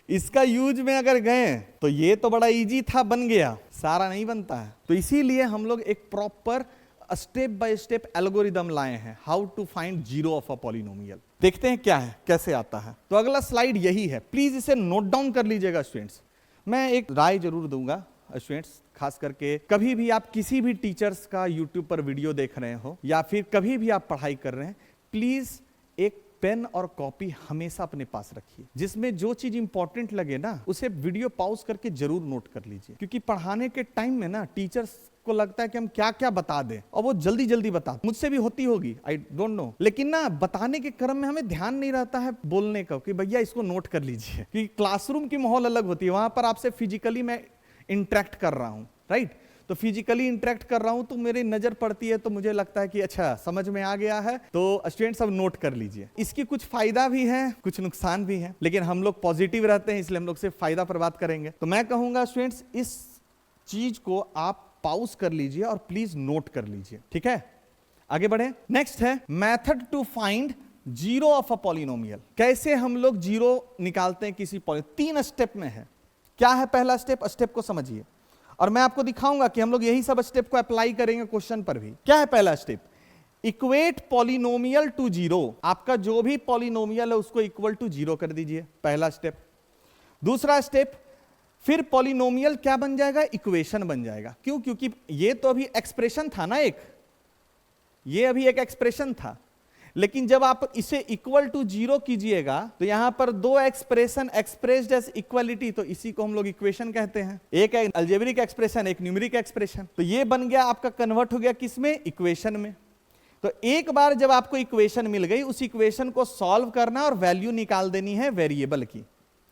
इसका यूज में अगर गए तो ये तो बड़ा इजी था, बन गया, सारा नहीं बनता है। तो इसीलिए हम लोग एक proper step by step algorithm लाए हैं, how to find zero of a polynomial. देखते हैं क्या है, कैसे आता है। तो अगला स्लाइड यही है, प्लीज इसे नोट डाउन कर लीजिएगा स्टूडेंट्स। मैं एक राय जरूर दूंगा स्टूडेंट्स, खास करके कभी भी आप किसी भी टीचर्स का यूट्यूब पर वीडियो देख रहे हो या फिर कभी भी आप पढ़ाई कर रहे हैं, प्लीज एक पेन और कॉपी हमेशा अपने पास रखिए, जिसमें जो चीज इंपॉर्टेंट लगे ना उसे वीडियो पॉज करके जरूर नोट कर लीजिए। क्योंकि पढ़ाने के टाइम में ना टीचर्स को लगता है कि हम क्या क्या बता दें, और वो जल्दी जल्दी बता, मुझसे भी होती होगी, आई डोंट नो, लेकिन ना बताने के क्रम में हमें ध्यान नहीं रहता है बोलने का कि भैया इसको नोट कर लीजिए। क्योंकि क्लासरूम की माहौल अलग होती है, वहां पर आपसे फिजिकली मैं इंटरेक्ट कर रहा हूं, राइट। तो फिजिकली इंटरेक्ट कर रहा हूं तो मेरी नजर पड़ती है, तो मुझे लगता है कि अच्छा समझ में आ गया है, तो स्टूडेंट्स अब नोट कर लीजिए। इसकी कुछ फायदा भी है, कुछ नुकसान भी है, लेकिन हम लोग पॉजिटिव रहते हैं, इसलिए हम लोग सिर्फ फायदा पर बात करेंगे। तो मैं कहूंगा स्टूडेंट्स इस चीज को आप पॉज कर लीजिए और प्लीज नोट कर लीजिए, ठीक है। आगे बढ़े, नेक्स्ट है method to find zero of a polynomial. कैसे हम लोग जीरो निकालते हैं किसी पॉलिनोमियल, 3 स्टेप में है। क्या है पहला स्टेप, स्टेप को समझिए, और मैं आपको दिखाऊंगा कि हम लोग यही सब स्टेप को अप्लाई करेंगे क्वेश्चन पर भी। क्या है पहला step, equate polynomial to zero. आपका जो भी पॉलिनोमियल है उसको इक्वल टू जीरो कर दीजिए, पहला स्टेप। दूसरा स्टेप, फिर पॉलिनोमियल क्या बन जाएगा, इक्वेशन बन जाएगा। क्यों, क्योंकि ये तो अभी एक्सप्रेशन था ना, ये अभी एक एक्सप्रेशन था, लेकिन जब आप इसे इक्वल टू जीरो कीजिएगा तो यहां पर 2 एक्सप्रेशन एक्सप्रेस्ड एज इक्वलिटी, तो इसी को हम लोग इक्वेशन कहते हैं। एक है अलजेब्रिक एक्सप्रेशन, एक न्यूमेरिक एक्सप्रेशन, तो ये बन गया आपका, कन्वर्ट हो गया किसमें, इक्वेशन में। तो एक बार जब आपको इक्वेशन मिल गई, उस इक्वेशन को सॉल्व करना और वैल्यू निकाल देनी है वेरिएबल की,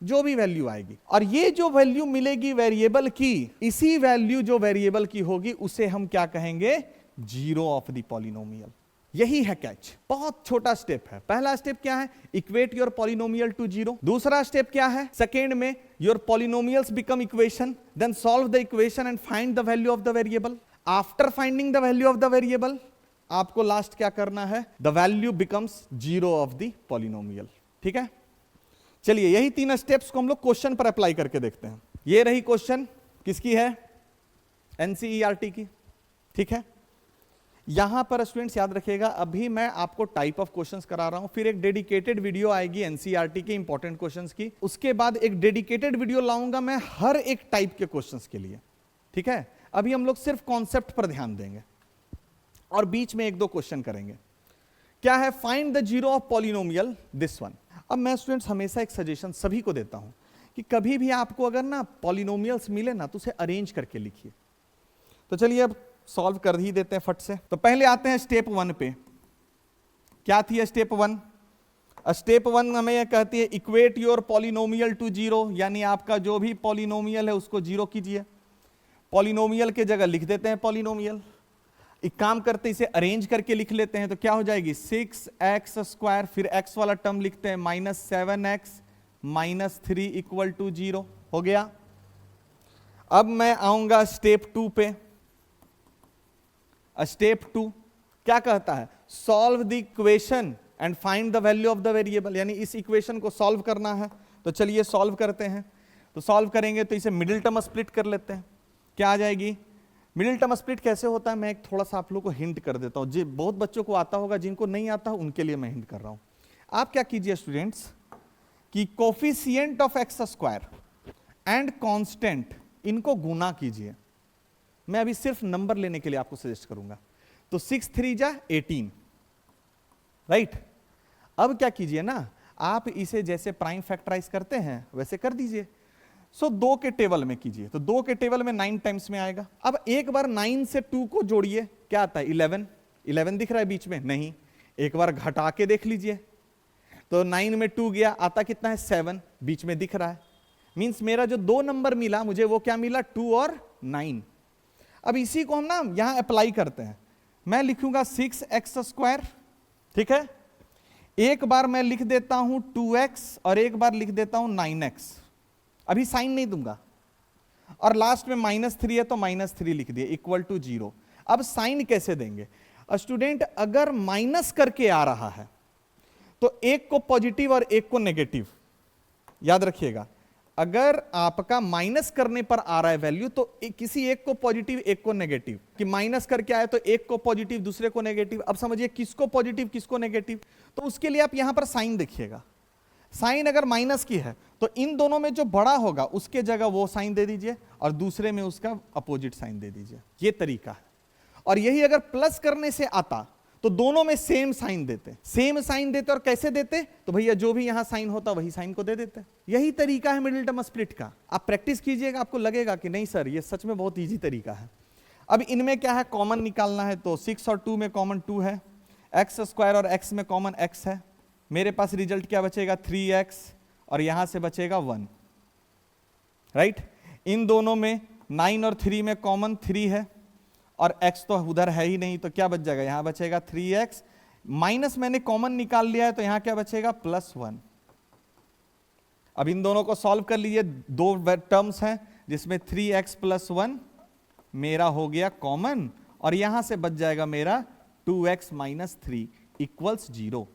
जो भी वैल्यू आएगी। और ये जो वैल्यू मिलेगी वेरिएबल की, इसी वैल्यू जो वेरिएबल की होगी उसे हम क्या कहेंगे, जीरो ऑफ द पॉलिनोमियल। यही है कैच, बहुत छोटा स्टेप है। पहला स्टेप क्या है, equate your polynomial to zero. दूसरा स्टेप क्या है, सेकेंड में your polynomials become equation, then solve the equation and find the value of the variable. After finding the value of the variable, आपको last क्या करना है, the value becomes zero of the polynomial, ठीक है। चलिए यही 3 steps को हम लोग क्वेश्चन पर अप्लाई करके देखते हैं। ये रही क्वेश्चन, किसकी है, एनसीईआरटी की, ठीक है। यहां पर स्टूडेंट्स याद रखिएगा, अभी मैं आपको टाइप ऑफ क्वेश्चंस करा रहा हूं, फिर एक डेडिकेटेड वीडियो आएगी एनसीईआरटी के इंपॉर्टेंट क्वेश्चंस की, उसके बाद एक डेडिकेटेड वीडियो लाऊंगा मैं हर एक टाइप के क्वेश्चंस के लिए, ठीक है। अभी हम लोग सिर्फ कॉन्सेप्ट पर ध्यान देंगे और बीच में 1-2 क्वेश्चन करेंगे। क्या है, find the zero of polynomial this one. अब मैं स्टूडेंट्स हमेशा एक सजेशन सभी को देता हूं कि कभी भी आपको अगर ना पॉलिनोमियल्स मिले ना, तो उसे अरेंज करके लिखिए। तो चलिए अब सॉल्व कर ही देते हैं फट से। तो पहले आते हैं स्टेप 1 पे। क्या थी स्टेप 1, स्टेप 1 हमें यह कहती है equate your polynomial to zero, यानी आपका जो भी पॉलिनोमियल है उसको जीरो कीजिए। पॉलिनोमियल के जगह लिख देते हैं पॉलिनोमियल। एक काम करते हैं, इसे अरेंज करके लिख लेते हैं, तो क्या हो जाएगी 6x², फिर x वाला टर्म लिखते हैं -7x -3 इक्वल टू 0 हो गया। अब मैं आऊंगा स्टेप 2 पे। स्टेप 2 क्या कहता है, solve the equation and find the value of the variable, यानी इस इक्वेशन को सॉल्व करना है। तो चलिए सॉल्व करते हैं। तो सॉल्व करेंगे तो इसे मिडिल टर्म स्प्लिट कर लेते हैं। क्या आ जाएगी, मिडिल टर्म स्प्लिट कैसे होता है मैं एक थोड़ा सा आप लोगों को हिंट कर देता हूं, जो बहुत बच्चों को आता होगा, जिनको नहीं आता उनके लिए मैं हिंट कर रहा हूं। आप क्या कीजिए स्टूडेंट्स कि coefficient of x² and constant इनको गुना कीजिए। मैं अभी सिर्फ नंबर लेने के लिए आपको सजेस्ट करूंगा। तो 6 3 जा 18, राइट। अब क्या कीजिए ना, आप इसे जैसे प्राइम फैक्टराइज करते हैं वैसे कर दीजिए। सो 2 के टेबल में कीजिए, तो 2 के टेबल में 9 टाइम्स में आएगा। अब एक बार 9 से 2 को जोड़िए, क्या आता है 11। 11 दिख रहा है बीच में, नहीं। एक बार घटा के देख लीजिए, तो 9 में 2 गया, आता कितना है 7, बीच में दिख रहा है। मींस मेरा जो 2 नंबर मिला मुझे वो क्या मिला 2 और 9। अब इसी को हम ना यहां अप्लाई करते हैं। मैं लिखूंगा 6x², ठीक है। एक बार मैं लिख देता हूं 2x और एक बार लिख देता हूं 9x। अभी साइन नहीं दूंगा, और लास्ट में -3 है तो -3 लिख दिए इक्वल टू 0। अब साइन कैसे देंगे स्टूडेंट, अगर माइनस करके आ रहा है तो एक को पॉजिटिव और एक को नेगेटिव, याद रखिएगा। अगर आपका माइनस करने पर आ रहा है वैल्यू तो किसी एक को पॉजिटिव एक को नेगेटिव, कि माइनस करके आए तो एक को पॉजिटिव दूसरे को नेगेटिव। अब समझिए किसको पॉजिटिव किसको नेगेटिव, तो उसके लिए आप यहां पर साइन देखिएगा। साइन अगर माइनस की है तो इन दोनों में जो बड़ा होगा उसके जगह वो साइन दे दीजिए और दूसरे में उसका अपोजिट साइन दे दीजिए। ये तरीका है। और यही अगर प्लस करने से आता तो दोनों में सेम साइन देते, सेम साइन देते। और कैसे देते, तो भैया जो भी यहां साइन होता वही साइन को दे देते। यही तरीका है मिडिल टर्म स्प्लिट का। आप प्रैक्टिस कीजिएगा, आपको लगेगा कि नहीं सर ये सच में बहुत इजी तरीका है। अब इनमें क्या है, कॉमन निकालना है। तो 6 और 2 में कॉमन 2 है, x² और x में कॉमन x है। मेरे पास रिजल्ट क्या बचेगा 3x और यहां से बचेगा 1, राइट। इन दोनों में 9 और 3 में कॉमन 3 है और x तो उधर है ही नहीं, तो क्या बच जाएगा, यहां बचेगा 3x। माइनस मैंने कॉमन निकाल लिया है तो यहां क्या बचेगा +1। अब इन दोनों को सॉल्व कर लीजिए। 2 टर्म्स हैं जिसमें 3x + 1 मेरा हो गया कॉमन, और यहां से बच जाएगा मेरा 2x - 3 = 0।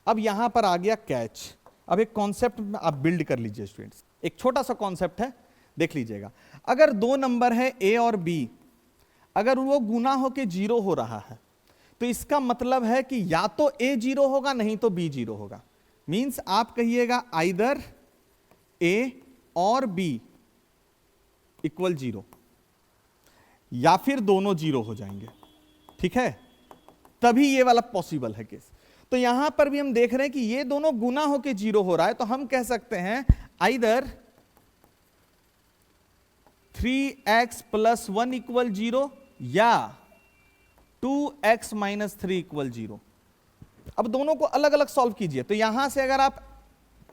अब यहां पर आ गया कैच। अब एक कॉन्सेप्ट आप बिल्ड कर लीजिए स्टूडेंट्स। एक छोटा सा कॉन्सेप्ट है, देख लीजिएगा। अगर 2 नंबर है a और b, अगर वो गुना होके 0 हो रहा है तो इसका मतलब है कि या तो a 0 होगा नहीं तो b 0 होगा। मींस आप कहिएगा आइदर a और b = 0, या फिर दोनों 0 हो जाएंगे, ठीक है। तभी ये वाला पॉसिबल है केस। तो यहां पर भी हम देख रहे हैं कि ये दोनों गुना होके 0 हो रहा है, तो हम कह सकते हैं आइदर 3x + 1 = 0 या 2x - 3 = 0। अब दोनों को अलग अलग सॉल्व कीजिए। तो यहां से अगर आप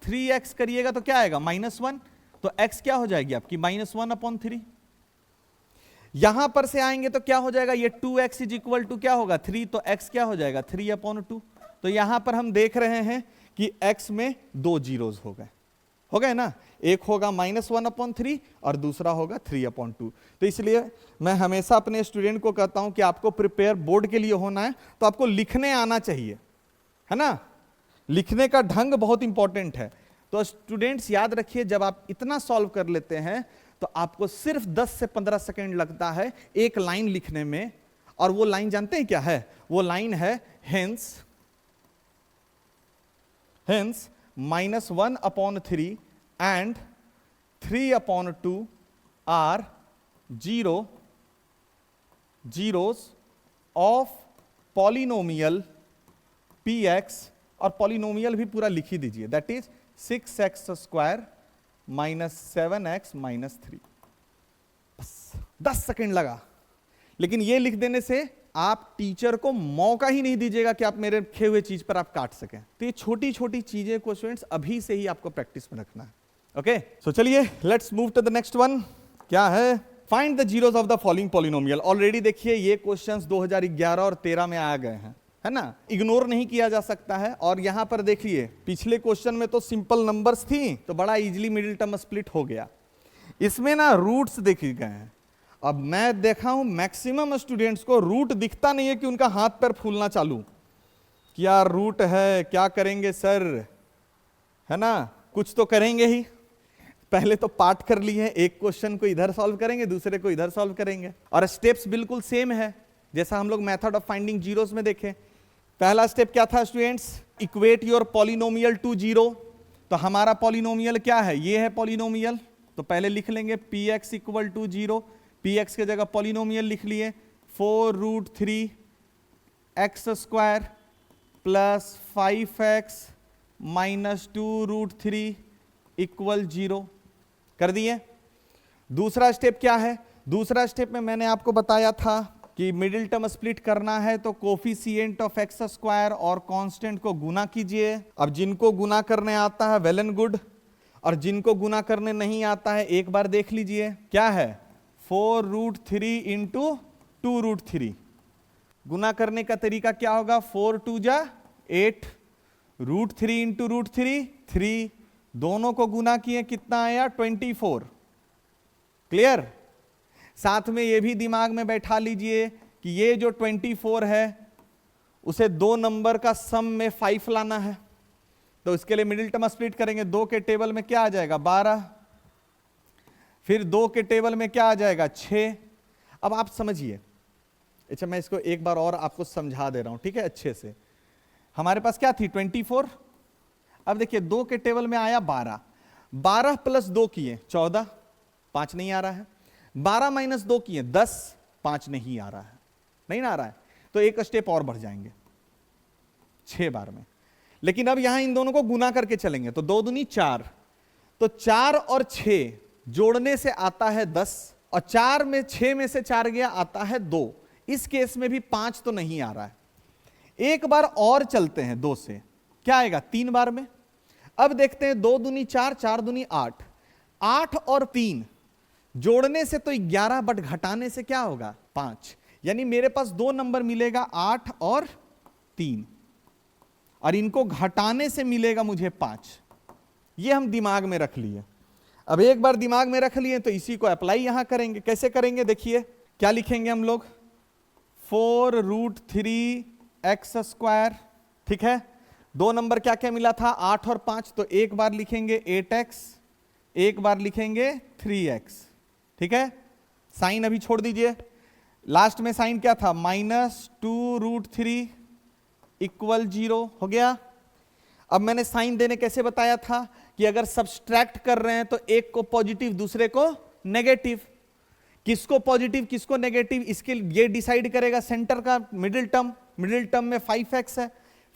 3x करिएगा तो क्या आएगा -1, तो x क्या हो जाएगी आपकी -1/3। यहां पर से आएंगे तो क्या हो जाएगा, ये 2x = क्या होगा 3, तो x क्या हो जाएगा 3/2। तो यहां पर हम देख रहे हैं कि x में 2 जीरोस हो गए ना, एक होगा -1/3 और दूसरा होगा 3/2। तो इसलिए मैं हमेशा अपने स्टूडेंट को कहता हूं कि आपको प्रिपेयर बोर्ड के लिए होना है तो आपको लिखने आना चाहिए, है ना। लिखने का ढंग बहुत इंपॉर्टेंट है। तो स्टूडेंट्स याद रखिए, जब आप इतना सॉल्व कर लेते हैं तो आपको सिर्फ 10 से 15 सेकेंड लगता है एक लाइन लिखने में। और वो लाइन जानते हैं क्या है, वो लाइन है hence -1/3 and 3/2 are zeros of polynomial px, और पॉलिनोमियल भी पूरा लिख ही दीजिए, that is 6x² - 7x - 3। 10 second लगा, लेकिन ये लिख देने से आप टीचर को मौका ही नहीं दीजिएगा कि आप मेरे लिखे हुए चीज पर आप काट सकें। तो ये छोटी छोटी चीजें को स्टूडेंट्स अभी से ही आपको प्रैक्टिस में रखना है। ओके, सो चलिए let's move to the next one. क्या है, find the zeros of the following polynomial. Already देखिए ये क्वेश्चंस 2011 और 13 में आ गए हैं, है ना, इग्नोर नहीं किया जा सकता है। और यहां पर देखिए पिछले क्वेश्चन में तो सिंपल नंबर्स थी तो बड़ा इजीली मिडिल टर्म स्प्लिट हो गया, इसमें ना रूट्स देखे गए हैं। अब मैं देखा हूं मैक्सिमम स्टूडेंट्स को रूट दिखता नहीं है कि उनका हाथ पैर फूलना चालू कि यार रूट है, क्या करेंगे सर, है ना, कुछ तो करेंगे ही। पहले तो पार्ट कर लिए हैं, एक क्वेश्चन को इधर सॉल्व करेंगे, दूसरे को इधर सॉल्व करेंगे, और स्टेप्स बिल्कुल सेम है जैसा हम लोग मेथड ऑफ फाइंडिंग जीरोस में देखें। पहला स्टेप क्या था students, equate your polynomial to zero. तो हमारा पॉलिनोमियल क्या है, ये है पॉलिनोमियल, तो पहले लिख लेंगे p x equal to zero. P x के जगह पॉलिनोमियल लिख लिए 4√3 x square plus 5x minus 2√3 equal 0 कर दिए। दूसरा स्टेप क्या है, दूसरा स्टेप में मैंने आपको बताया था कि मिडिल टर्म स्प्लिट करना है तो कोफिशिएंट ऑफ एक्स स्क्वायर और कांस्टेंट को गुना कीजिए। अब जिनको गुना करने आता है वेल एंड गुड, और जिनको गुना करने नहीं आता है एक बार देख लीजिए क्या है, 4√3 इंटू 2√3। गुना करने का तरीका क्या होगा, 4 2 जा 8, √3 इंटू √3 3, दोनों को गुना किए कितना आया 24। क्लियर। साथ में ये भी दिमाग में बैठा लीजिए कि ये जो 24 है उसे दो नंबर का सम में 5 लाना है, तो इसके लिए मिडिल टर्म स्प्लिट करेंगे। 2 के टेबल में क्या आ जाएगा 12, फिर 2 के टेबल में क्या आ जाएगा 6। अब आप समझिए, अच्छा मैं इसको एक बार और आपको समझा दे रहा हूं, ठीक है, अच्छे से। हमारे पास क्या थी 24, अब देखिए 2 के टेबल में आया 12, 12 प्लस 2 किए 14, 5 नहीं आ रहा है, 12 माइनस 2 किए 10, 5 नहीं आ रहा है, नहीं ना आ रहा है, तो एक स्टेप और बढ़ जाएंगे 6 बार में। लेकिन अब यहां इन दोनों को गुना करके चलेंगे तो 2 दूनी 4, तो 4 और 6 जोड़ने से आता है 10, और 4 में 6 में से 4 गया आता है 2। इस केस में भी 5 तो नहीं आ रहा है, एक बार और चलते हैं 2 से, क्या आएगा 3 बार में। अब देखते हैं 2 दूनी 4, 4 दूनी 8, 8 और 3 जोड़ने से तो 11, बट घटाने से क्या होगा 5, यानी मेरे पास 2 नंबर मिलेगा 8 और 3, और इनको घटाने से मिलेगा मुझे 5। ये हम दिमाग में रख लिए। अब एक बार दिमाग में रख लिए तो इसी को अप्लाई यहां करेंगे। कैसे करेंगे देखिए, क्या लिखेंगे हम लोग, 4√3 एक्स स्क्वायर, ठीक है। 2 नंबर क्या क्या मिला था 8 और 5, तो एक बार लिखेंगे 8x, एक बार लिखेंगे 3x, ठीक है। साइन अभी छोड़ दीजिए, लास्ट में साइन क्या था -2√3 इक्वल 0 हो गया। अब मैंने साइन देने कैसे बताया था कि अगर सब्सट्रैक्ट कर रहे हैं तो एक को पॉजिटिव दूसरे को नेगेटिव, किसको पॉजिटिव किसको नेगेटिव इसके ये डिसाइड करेगा सेंटर का मिडिल टर्म। मिडिल टर्म में 5x है,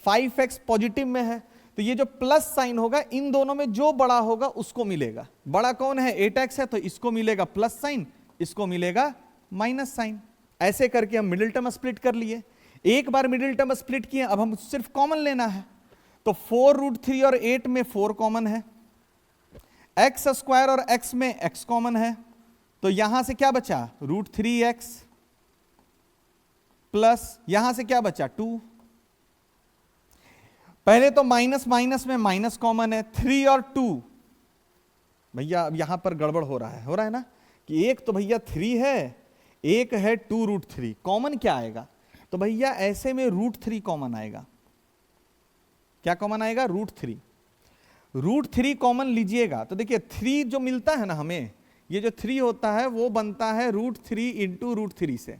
5x पॉजिटिव में है, तो ये जो प्लस साइन होगा इन दोनों में जो बड़ा होगा उसको मिलेगा। बड़ा कौन है 8x है, तो इसको मिलेगा प्लस साइन, इसको मिलेगा माइनस साइन। ऐसे करके हम मिडिल टर्म स्प्लिट कर लिए। एक बार मिडिल टर्म स्प्लिट किए, अब हम सिर्फ कॉमन लेना है, तो 4√3 और 8 में 4 कॉमन है, एक्स स्क्वायर और x में x कॉमन है, तो यहां से क्या बचा √3x प्लस यहां से क्या बचा 2। पहले तो माइनस माइनस में माइनस कॉमन है, 3 और 2, भैया अब यहां पर गड़बड़ हो रहा है ना, कि एक तो भैया 3 है, एक है 2√3, कॉमन क्या आएगा, तो भैया ऐसे में √3 कॉमन आएगा। क्या कॉमन आएगा √3, √3 कॉमन लीजिएगा तो देखिए 3 जो मिलता है ना हमें, ये जो 3 होता है वो बनता है √3 इंटू √3 से,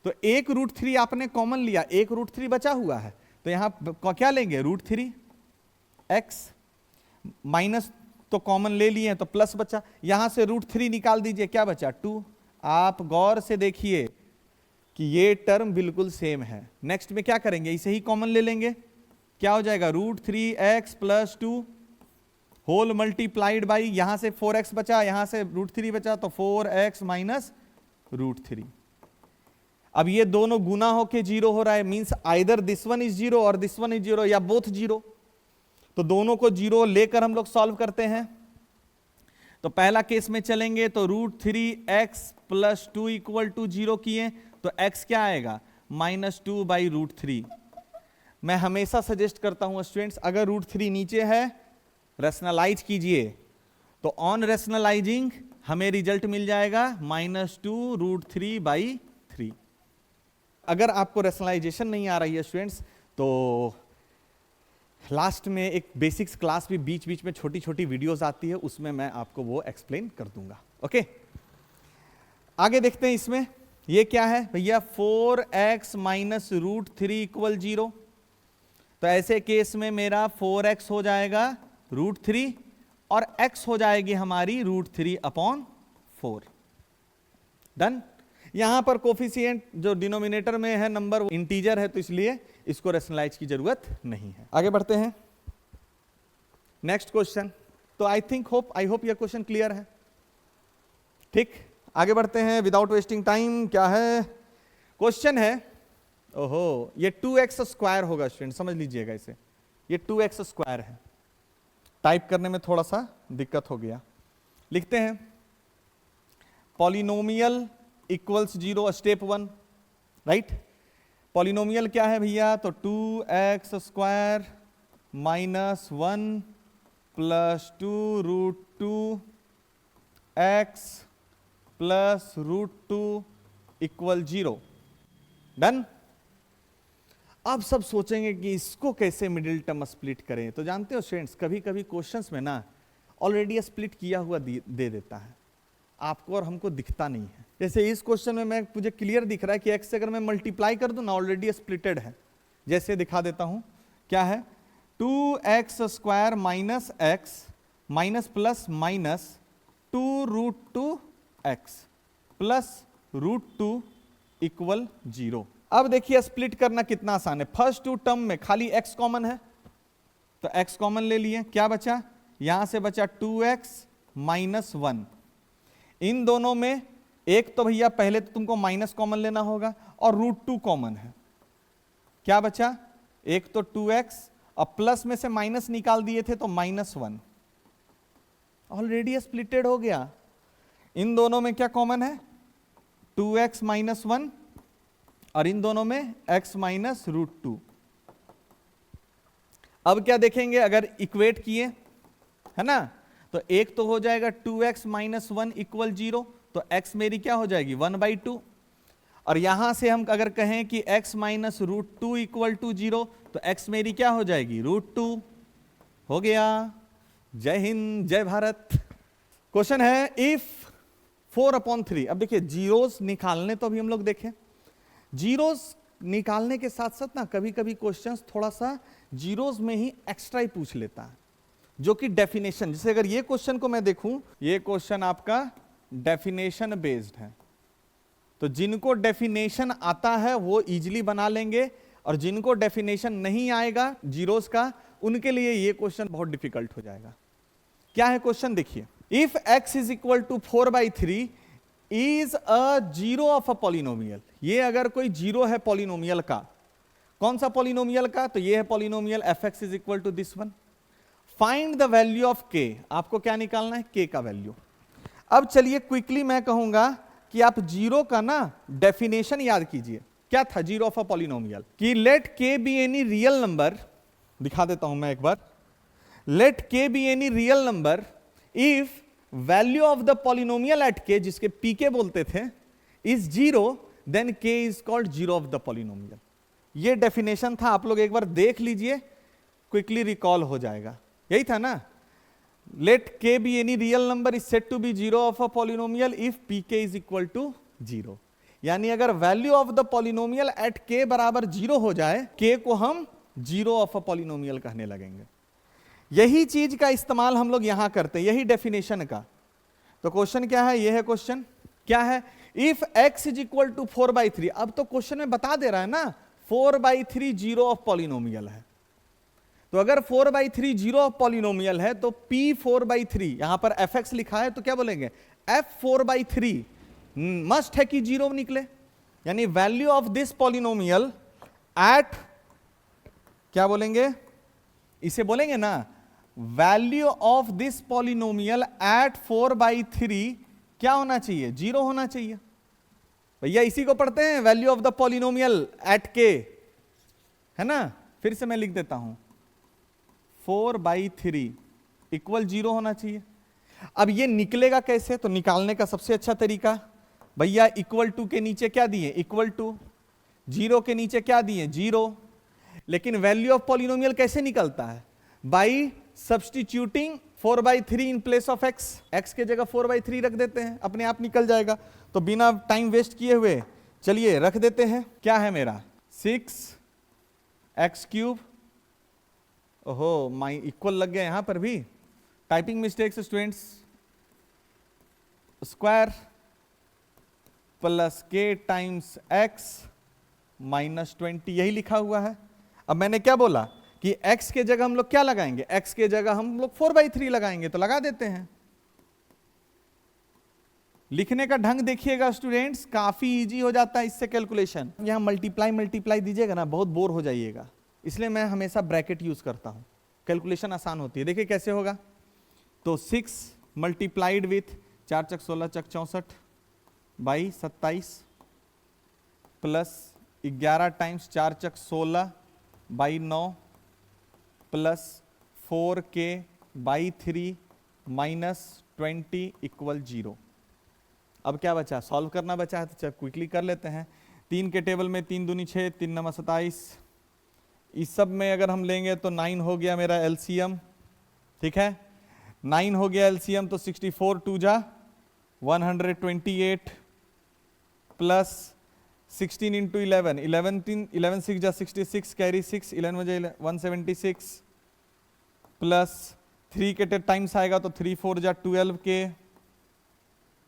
तो एक √3 आपने कॉमन लिया, एक √3 बचा हुआ है, तो यहां क्या लेंगे √3 x, माइनस तो कॉमन ले लिए तो प्लस बचा, यहां से √3 निकाल दीजिए, क्या बचा 2। आप गौर से देखिए कि ये टर्म बिल्कुल सेम है। नेक्स्ट में क्या करेंगे, इसे ही कॉमन ले लेंगे, क्या हो जाएगा √3x plus 2 whole multiplied by, यहां से 4x बचा, यहां से √3 बचा, तो 4x माइनस √3। अब ये दोनों गुना होके 0 हो रहा है, means either this one is 0 और दिस वन इज 0 या बोथ 0, तो दोनों को 0 लेकर हम लोग सॉल्व करते हैं। तो पहला केस में चलेंगे तो √3x + 2 = 0 किए तो x क्या आएगा, -2/√3। मैं हमेशा सजेस्ट करता हूं स्टूडेंट्स, अगर √3 नीचे है रैशनलाइज कीजिए, तो ऑन रैशनलाइजिंग हमें रिजल्ट मिल जाएगा -2√3/3। अगर आपको रैशनलाइजेशन नहीं आ रही है स्टूडेंट्स, तो लास्ट में एक बेसिक्स क्लास भी बीच बीच में छोटी छोटी वीडियोस आती है, उसमें मैं आपको वो एक्सप्लेन कर दूंगा। ओके, आगे देखते हैं। इसमें ये क्या है भैया, 4x - √3 = 0। तो ऐसे केस में मेरा 4x हो जाएगा √3 और x हो जाएगी हमारी √3/4। डन। यहां पर कोफिशिएंट जो डिनोमिनेटर में है नंबर वो इंटीजर है, तो इसलिए इसको रैशनलाइज की जरूरत नहीं है। आगे बढ़ते हैं नेक्स्ट क्वेश्चन। तो आई होप यह क्वेश्चन क्लियर है। ठीक, आगे बढ़ते हैं विदाउट वेस्टिंग टाइम। क्या है क्वेश्चन है, ओहो, ये 2x² होगा स्टूडेंट, समझ लीजिएगा इसे, ये 2x² है। टाइप करने में थोड़ा सा दिक्कत हो गया। लिखते हैं polynomial equals 0 step 1, right. Polynomial क्या है भैया, तो 2x² - 1 + 2√2x + √2 = 0। डन। अब सब सोचेंगे कि इसको कैसे मिडिल टर्म स्प्लिट करें। तो जानते हो स्टूडेंट्स, कभी कभी क्वेश्चंस में ना ऑलरेडी स्प्लिट किया हुआ दे देता है आपको और हमको दिखता नहीं है। जैसे इस क्वेश्चन में मुझे क्लियर दिख रहा है कि x से अगर मैं मल्टीप्लाई कर दूं ना, ऑलरेडी स्प्लिटेड है। जैसे दिखा देता हूं, क्या है, 2x² - x -+ 2√2x + √2 = 0। अब देखिए स्प्लिट करना कितना आसान है। फर्स्ट 2 टर्म में खाली x कॉमन है, तो x कॉमन ले लिए, क्या बचा, यहां से बचा 2x - 1। इन दोनों में एक तो भैया पहले तो तुमको माइनस कॉमन लेना होगा और √2 कॉमन है, क्या बचा, एक तो 2x और प्लस में से माइनस निकाल दिए थे तो -1। ऑलरेडी स्प्लिटेड हो गया। इन दोनों में क्या कॉमन है, 2x - 1 और इन दोनों में x - √2। अब क्या देखेंगे, अगर इक्वेट किए है ना, तो एक तो हो जाएगा 2x - 1 = 0, तो x मेरी क्या हो जाएगी 1/2। और यहां से हम अगर कहें कि x - √2 = 0, तो x मेरी क्या हो जाएगी √2। हो गया। जय हिंद, जय भारत। क्वेश्चन है इफ 4/3। अब देखिए जीरोस निकालने तो अभी हम लोग देखें, जीरोस निकालने के साथ साथ ना कभी कभी क्वेश्चंस थोड़ा सा जीरोस में ही एक्स्ट्रा ही पूछ लेता है, जो कि डेफिनेशन। जैसे अगर ये क्वेश्चन को मैं देखूं, ये क्वेश्चन आपका डेफिनेशन बेस्ड है, तो जिनको डेफिनेशन आता है वो इजीली बना लेंगे, और जिनको डेफिनेशन नहीं आएगा जीरोस का, उनके लिए ये क्वेश्चन बहुत डिफिकल्ट हो जाएगा। क्या है क्वेश्चन, देखिए, if x = 4/3 is a zero of a polynomial. ये अगर कोई जीरो है पॉलिनोमियल का, कौन सा पॉलिनोमियल का, तो ये है polynomial fx = this one. Find the value of k। आपको क्या निकालना है, k का वैल्यू। अब चलिए क्विकली मैं कहूंगा कि आप जीरो का ना डेफिनेशन याद कीजिए। क्या था जीरो ऑफ अ पॉलिनोमियल, कि let k be any real number. दिखा देता हूं मैं एक बार, let k be any real number if value of the polynomial at k, जिसके pk बोलते थे, is 0, then k is called zero of the polynomial. ये डेफिनेशन था, आप लोग एक बार देख लीजिए, क्विकली रिकॉल हो जाएगा। यही था ना, let k be any real number is said to be zero of a polynomial if pk is equal to 0। यानी अगर value of the polynomial at k बराबर 0 हो जाए, k को हम जीरो ऑफ अ पॉलिनोमियल कहने लगेंगे। यही चीज का इस्तेमाल हम लोग यहां करते हैं, यही डेफिनेशन का। तो क्वेश्चन क्या है, यह है क्वेश्चन, क्या है, इफ x = 4/3। अब तो क्वेश्चन में बता दे रहा है ना 4/3 जीरो ऑफ पॉलिनोमियल है, तो अगर 4/3 जीरो ऑफ पॉलिनोमियल है तो p 4/3, यहां पर fx लिखा है तो क्या बोलेंगे, f 4/3 मस्ट है कि जीरो निकले। यानी value of this polynomial at, क्या बोलेंगे, इसे बोलेंगे ना value of this polynomial at 4/3 क्या होना चाहिए? 0 होना चाहिए। भैया इसी को पढ़ते हैं, value of the polynomial at k, है ना। फिर से मैं लिख देता हूं, 4/3 इक्वल 0 होना चाहिए। अब ये निकलेगा कैसे? तो निकालने का सबसे अच्छा तरीका, भैया इक्वल टू के नीचे क्या दिए? Equal to. 0 के नीचे क्या दिए? 0। लेकिन वैल्यू ऑफ पॉलिनोमियल कैसे निकलता है? By substituting 4/3 in place of x। x के जगह 4/3 रख देते हैं, अपने आप निकल जाएगा। तो बिना टाइम वेस्ट किए हुए चलिए रख देते हैं। क्या है मेरा? 6x³। ओहो, माई इक्वल लग गया यहां पर भी, typing mistakes students. Square plus k times x -20, यही लिखा हुआ है। अब मैंने क्या बोला कि x के जगह हम लोग क्या लगाएंगे? x के जगह हम लोग 4/3 लगाएंगे, तो लगा देते हैं। लिखने का ढंग देखिएगा स्टूडेंट्स, काफी इजी हो जाता है इससे कैलकुलेशन। यहां मल्टीप्लाई दीजिएगा ना, बहुत बोर हो जाइएगा, इसलिए मैं हमेशा ब्रैकेट यूज करता हूं, कैलकुलेशन आसान होती है। देखिए कैसे होगा। तो 6 मल्टीप्लाइड विथ 4 चक 16 चक 64 बाई 27 प्लस 11 टाइम्स 4 चक 16 बाई 9 प्लस 4k/3 -20 इक्वल 0। अब क्या बचा? सॉल्व करना बचा है, तो चल क्विकली कर लेते हैं। 3 के टेबल में 3 दूनी 6, 3 9 27। इस सब में अगर हम लेंगे तो 9 हो गया मेरा एलसीएम, ठीक है। 9 हो गया एलसीएम, तो 64 2 जा 128 प्लस 16 इंटू 11, 11 6 जा 66, कैरी 6, 11 बजे 176 प्लस 3 के टाइम्स आएगा तो 3 4 जा 12 के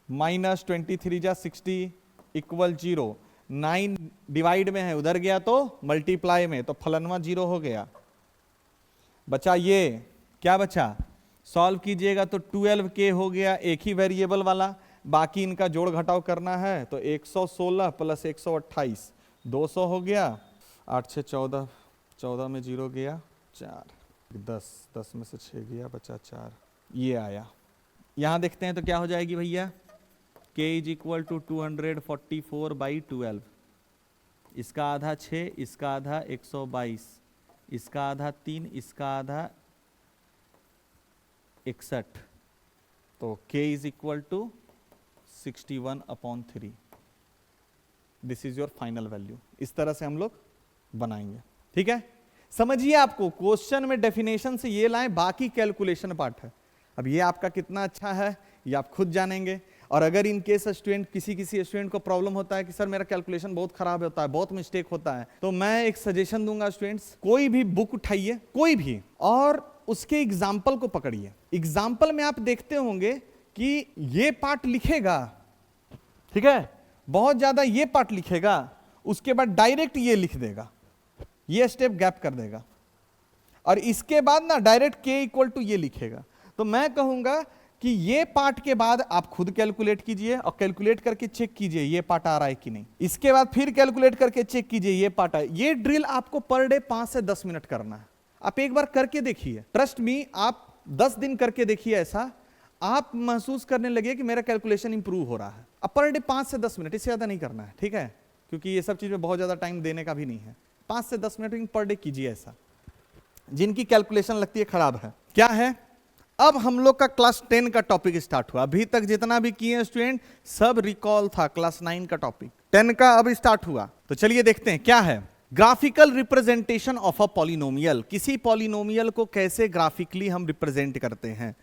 -23 जा 60 इक्वल 0। 9 डिवाइड में है, उधर गया तो मल्टीप्लाई में, तो फलनवा 0 हो गया। बचा ये, क्या बचा? सॉल्व कीजिएगा तो 12k हो गया, एक ही वेरिएबल वाला, बाकी इनका जोड़ घटाव करना है। तो 116 प्लस 128 200 हो गया। 8 6 14, 14 में 0 गया 4, 10 में से 6 गया, बचा 4, ये आया। यहां देखते हैं तो क्या हो जाएगी भैया? k is equal to 244/12। इसका आधा 6, इसका आधा 122, इसका आधा 3, इसका आधा 61। तो k is equal to 61/3। This is your final value. इस तरह से हम लोग बनाएंगे, ठीक है। समझिए, आपको क्वेश्चन में डेफिनेशन से ये लाएं, बाकी कैलकुलेशन पार्ट है। अब ये आपका कितना अच्छा है ये आप खुद जानेंगे। और अगर इन केस स्टूडेंट किसी स्टूडेंट को प्रॉब्लम होता है कि सर मेरा कैलकुलेशन बहुत खराब होता है, बहुत मिस्टेक होता है, तो मैं एक सजेशन दूंगा स्टूडेंट्स, कोई भी बुक उठाइए, कोई भी, और उसके एग्जाम्पल को पकड़िए। एग्जाम्पल में आप देखते होंगे कि ये पार्ट लिखेगा, ठीक है, बहुत ज्यादा ये पार्ट लिखेगा, उसके बाद डायरेक्ट ये लिख देगा, ये स्टेप गैप कर देगा, और इसके बाद ना डायरेक्ट k इक्वल टू ये लिखेगा। तो मैं कहूंगा कि ये पार्ट के बाद आप खुद कैलकुलेट कीजिए और कैलकुलेट करके चेक कीजिए ये पार्ट आ रहा है कि नहीं। इसके बाद फिर कैलकुलेट करके चेक कीजिए ये पार्ट आ। ये ड्रिल आपको पर डे 5 से 10 मिनट करना है। आप एक बार करके देखिए, ट्रस्ट मी, आप 10 दिन करके देखिए, ऐसा आप महसूस करने लगे कि मेरा कैलकुलेशन इंप्रूव हो रहा है। अब पर डे 5 से 10 मिनट, इससे ज्यादा नहीं करना है, ठीक है, क्योंकि ये सब चीज में बहुत ज्यादा टाइम देने का भी नहीं है। 5 से 10 मिनट पर डे कीजिए ऐसा, जिनकी कैलकुलेशन लगती है खराब है। क्या है, अब हम लोग का क्लास 10 का टॉपिक स्टार्ट हुआ। अभी तक जितना भी किए स्टूडेंट सब रिकॉल था, क्लास 9 का टॉपिक, 10 का अब स्टार्ट हुआ। तो चलिए देखते हैं क्या है। Graphical representation of a polynomial. किसी पॉलिनोमियल को कैसे ग्राफिकली हम रिप्रेजेंट करते हैं।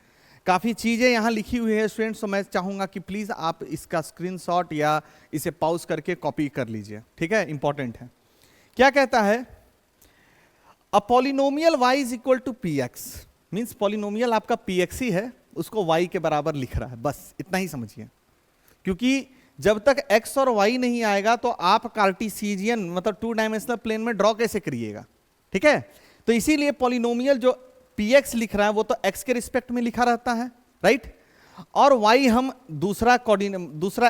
काफी चीजें यहां लिखी हुई है स्टूडेंट्स, तो मैं चाहूंगा कि प्लीज आप इसका स्क्रीनशॉट या इसे पॉज करके कॉपी कर लीजिए, ठीक है, इंपॉर्टेंट है। क्या कहता है, a polynomial y is equal to px, means polynomial आपका px ही है, उसको y के बराबर लिख रहा है, बस इतना ही समझिए। क्योंकि जब तक x और y नहीं आएगा तो आप कार्टेशियन मतलब 2 डायमेंशनल प्लेन में ड्रॉ कैसे करिएगा, ठीक है। तो इसीलिए पॉलिनोमियल जो px लिख रहा है वो तो x के रिस्पेक्ट में लिखा रहता है, राइट, और y हम दूसरा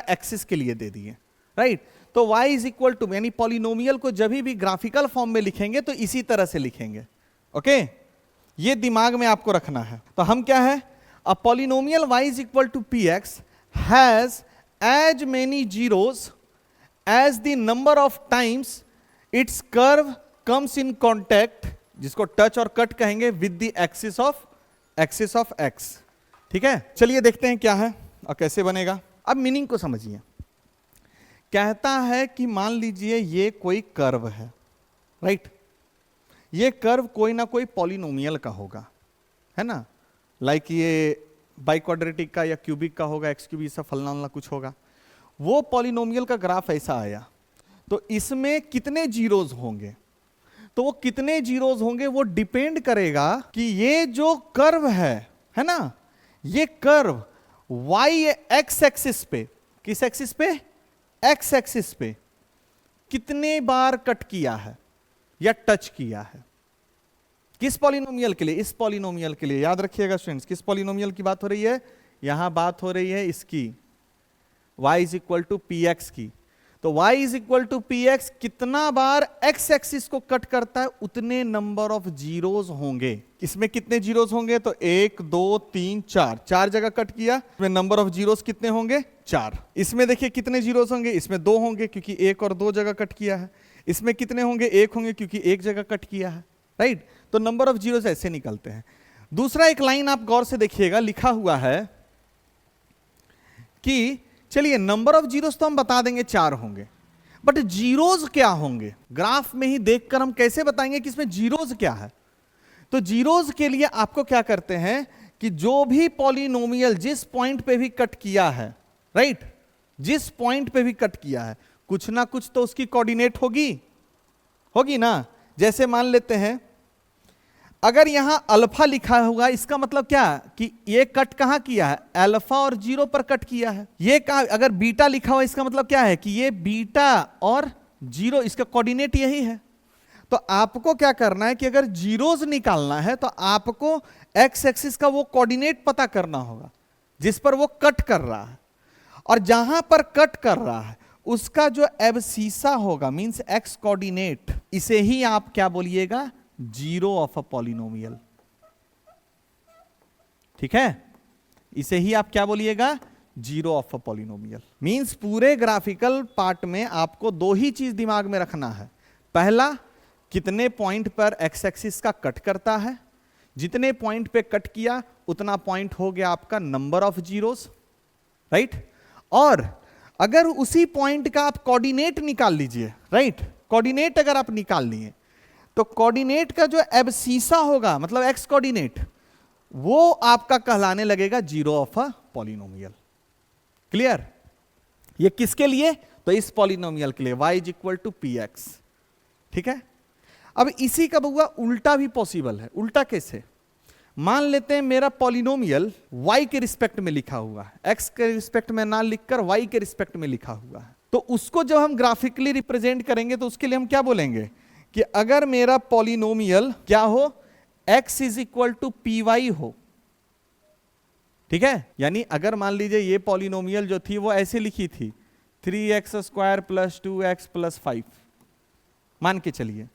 एक्सिस के लिए दे दिए, राइट। तो y इज इक्वल टू, यानी पॉलिनोमियल को जब भी ग्राफिकल फॉर्म में लिखेंगे तो इसी तरह से लिखेंगे, ओके। ये दिमाग में आपको रखना है। तो हम क्या है, a polynomial y is equal to P x has as many zeros as the number of times its curve comes in contact, जिसको टच और कट कहेंगे, with the axis of x. ठीक है, चलिए देखते हैं क्या है और कैसे बनेगा। अब मीनिंग को समझिए। कहता है कि मान लीजिए ये कोई कर्व है, राइट। ये कर्व कोई ना कोई पॉलिनोमियल का होगा, है ना, लाइक ये बाइक्वाड्रेटिक का या क्यूबिक का होगा, एक्स क्यूब सब फलना कुछ होगा। वो पॉलिनोमियल का ग्राफ ऐसा आया, तो इसमें कितने जीरोज होंगे, तो वो कितने जीरोज होंगे वो डिपेंड करेगा कि ये जो कर्व है ना, ये कर्व y एक्स एक्सिस पे, किस एक्सिस पे, एक्स एक्सिस पे कितने बार कट किया है या टच किया है। किस पॉलिनोमियल के लिए, इस पॉलिनोमियल के लिए। याद रखिएगा स्टूडेंट्स, किस पॉलिनोमियल की बात हो रही है, यहां बात हो रही है इसकी, y is equal to P x की। तो y is equal to P x कितना बार x एक्सिस को कट करता है उतने नंबर ऑफ जीरोज होंगे। इसमें कितने जीरोज होंगे, तो 1 2 3 4, 4 जगह कट किया, इसमें नंबर ऑफ जीरोज कितने होंगे, 4। इसमें देखिए कितने जीरोज होंगे, इसमें 2 होंगे क्योंकि 1 और 2 जगह कट किया है। इसमें कितने होंगे, 1 होंगे क्योंकि 1 जगह कट किया है, राइट। तो नंबर ऑफ जीरोज ऐसे निकलते हैं। दूसरा एक लाइन आप गौर से देखिएगा, लिखा हुआ है कि चलिए नंबर ऑफ जीरोस तो हम बता देंगे 4 होंगे, बट जीरोस क्या होंगे, ग्राफ में ही देखकर हम कैसे बताएंगे कि इसमें जीरोस क्या है। तो जीरोस के लिए आपको क्या करते हैं कि जो भी पॉलिनोमियल जिस पॉइंट पे भी कट किया है, राइट, जिस पॉइंट पे भी कट किया है कुछ ना कुछ तो उसकी कोऑर्डिनेट होगी ना। जैसे मान लेते हैं अगर यहां अल्फा लिखा हुआ, इसका मतलब क्या कि ये कट कहां किया है, अल्फा और 0 पर कट किया है। ये अगर बीटा लिखा हुआ, इसका मतलब क्या है कि ये बीटा और 0, इसका कोऑर्डिनेट यही है। तो आपको क्या करना है कि अगर जीरोज निकालना है तो आपको एक्स एक्सिस का वो कोऑर्डिनेट पता करना होगा जिस पर वो कट कर रहा है, और जहां पर कट कर रहा है उसका जो एब्सीसा होगा, मींस एक्स कोऑर्डिनेट, इसे ही आप क्या बोलिएगा, जीरो ऑफ अ पॉलिनोमियल। ठीक है, इसे ही आप क्या बोलिएगा, zero of a polynomial. Means पूरे ग्राफिकल पार्ट में आपको 2 ही चीज दिमाग में रखना है। पहला, कितने पॉइंट पर एक्स एक्सिस का कट करता है, जितने पॉइंट पे कट किया उतना पॉइंट हो गया आपका नंबर ऑफ जीरोस, राइट। और अगर उसी पॉइंट का आप कोऑर्डिनेट निकाल लीजिए, राइट, कोऑर्डिनेट अगर आप निकाल लिए तो कोऑर्डिनेट का जो एब्सीसा होगा, मतलब एक्स कोऑर्डिनेट, वो आपका कहलाने लगेगा zero of a polynomial. Clear. ये किसके लिए, तो इस पॉलिनोमियल के लिए, y is equal to P X. ठीक है, अब इसी का हुआ उल्टा भी पॉसिबल है। उल्टा कैसे, मान लेते हैं मेरा पॉलिनोमियल y के रिस्पेक्ट में लिखा हुआ है, x के रिस्पेक्ट में ना लिखकर y के रिस्पेक्ट में लिखा हुआ है। तो उसको जब हम ग्राफिकली रिप्रेजेंट करेंगे तो उसके लिए हम क्या बोलेंगे कि अगर मेरा पॉलिनोमियल क्या हो, x is equal to P Y हो। ठीक है, यानी अगर मान लीजिए ये पॉलिनोमियल जो थी वो ऐसे लिखी थी 3x square plus 2x plus 5, मान के चलिए,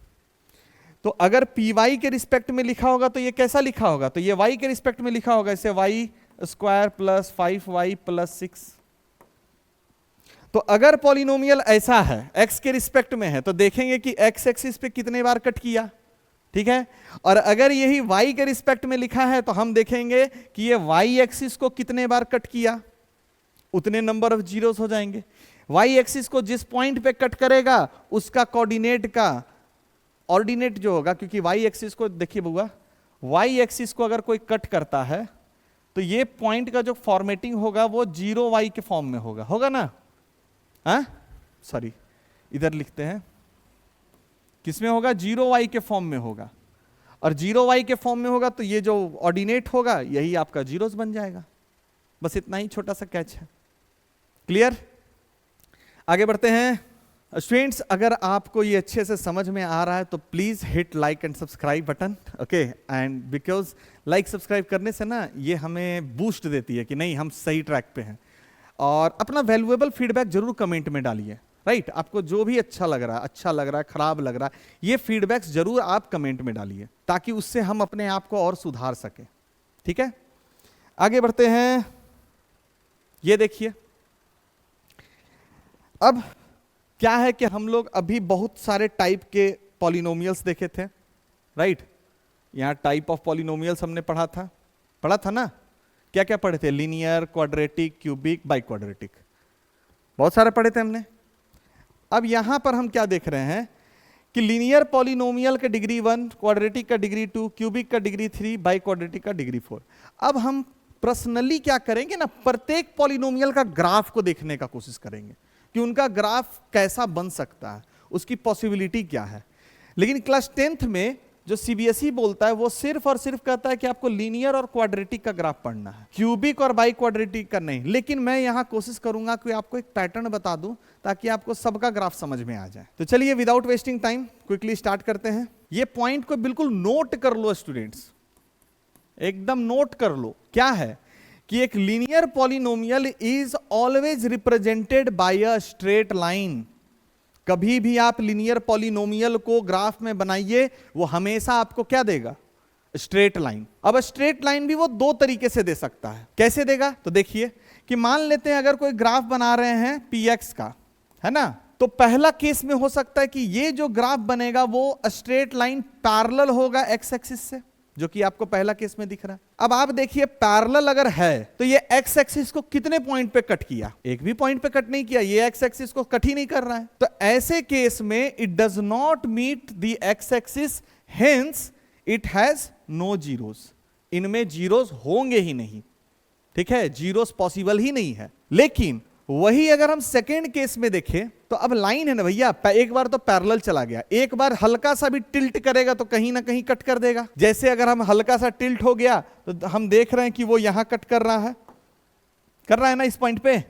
तो अगर पी वाई के रिस्पेक्ट में लिखा होगा तो ये कैसा लिखा होगा, तो ये y के रिस्पेक्ट में लिखा होगा, इसे y square plus 5y plus 6। तो अगर पॉलिनोमियल ऐसा है, x के रिस्पेक्ट में है, तो देखेंगे कि x एक्सिस पे कितने बार कट किया। ठीक है, और अगर यही y के रिस्पेक्ट में लिखा है तो हम देखेंगे कि ये y एक्सिस को कितने बार कट किया, उतने नंबर ऑफ जीरोस हो जाएंगे। y एक्सिस को जिस पॉइंट पे कट करेगा उसका कोऑर्डिनेट का ऑर्डिनेट जो होगा, क्योंकि y एक्सिस को देखिए बुआ, y एक्सिस को अगर कोई कट करता है तो ये पॉइंट का जो फॉर्मेटिंग होगा वो 0y के फॉर्म में होगा ना। हाँ सॉरी, इधर लिखते हैं, किसमें होगा, 0y के फॉर्म में होगा, और 0y के फॉर्म में होगा तो ये जो ऑर्डिनेट होगा यही आपका जीरोस बन जाएगा। बस इतना ही छोटा सा कैच है। क्लियर, आगे बढ़ते हैं स्टूडेंट्स। अगर आपको ये अच्छे से समझ में आ रहा है तो please hit like and subscribe button, okay. And because like subscribe करने से ना ये हमें बूस्ट देती है कि नहीं हम सही ट्रैक पे हैं। और अपना वैल्यूएबल फीडबैक जरूर कमेंट में डालिए। राइट आपको जो भी अच्छा लग रहा है, खराब लग रहा है, ये फीडबैक्स जरूर आप कमेंट में डालिए ताकि उससे हम अपने आप को और सुधार सके। ठीक है, आगे बढ़ते हैं। ये देखिए, अब क्या है कि हम लोग अभी बहुत सारे टाइप के पॉलिनोमियल्स देखे थे, राइट। यहां टाइप ऑफ पॉलिनोमियल्स हमने पढ़ा था ना। क्या क्या पढ़े थे? Linear, quadratic, cubic, by quadratic, बहुत सारे पढ़े थे हमने। अब यहां पर हम क्या देख रहे हैं कि लीनियर पॉलिनोमियल का डिग्री 1, क्वाड्रेटिक का डिग्री 2, क्यूबिक का डिग्री 3, बाई क्वाड्रेटिक का डिग्री 4। अब हम पर्सनली क्या करेंगे ना, प्रत्येक पॉलिनोमियल का ग्राफ को देखने का कोशिश करेंगे कि उनका ग्राफ कैसा बन सकता है, उसकी पॉसिबिलिटी क्या है। लेकिन क्लास 10th में जो सीबीएसई बोलता है वो सिर्फ और सिर्फ कहता है कि आपको लीनियर और क्वाड्रेटिक का ग्राफ पढ़ना है, क्यूबिक और बाई क्वाड्रेटिक का नहीं। लेकिन मैं यहां कोशिश करूंगा कि आपको एक पैटर्न बता दूं ताकि आपको सबका ग्राफ समझ में आ जाए। तो चलिए without wasting time quickly start करते हैं। ये पॉइंट को बिल्कुल नोट कर लो स्टूडेंट्स, एकदम नोट कर लो। क्या है कि एक linear polynomial is always represented by a straight line. कभी भी आप लीनियर पॉलिनोमियल को ग्राफ में बनाइए, वो हमेशा आपको क्या देगा? Straight line. अब स्ट्रेट लाइन भी वो दो तरीके से दे सकता है। कैसे देगा? तो देखिए कि मान लेते हैं अगर कोई ग्राफ बना रहे हैं px का, है ना, तो पहला केस में हो सकता है कि ये जो ग्राफ बनेगा वो स्ट्रेट लाइन पैरेलल होगा एक्स एक्सिस से, जो कि आपको पहला केस में दिख रहा है। अब आप देखिए पैरेलल अगर है तो ये एक्स एक्सिस को कितने पॉइंट पे कट किया? एक भी पॉइंट पे कट नहीं किया, ये एक्स एक्सिस को कट ही नहीं कर रहा है। तो ऐसे केस में it does not meet the X axis, hence it has no zeros. इनमें जीरोस होंगे ही नहीं, ठीक है, जीरोस पॉसिबल ही नहीं है। लेकिन वही अगर हम सेकेंड केस में देखें तो अब लाइन है ना भैया, एक बार तो पैरेलल चला गया, एक बार हल्का सा भी टिल्ट करेगा तो कहीं ना कहीं कट कर देगा। जैसे अगर हम हल्का सा टिल्ट हो गया तो हम देख रहे हैं कि वो यहां कट कर रहा है ना, इस पॉइंट पे,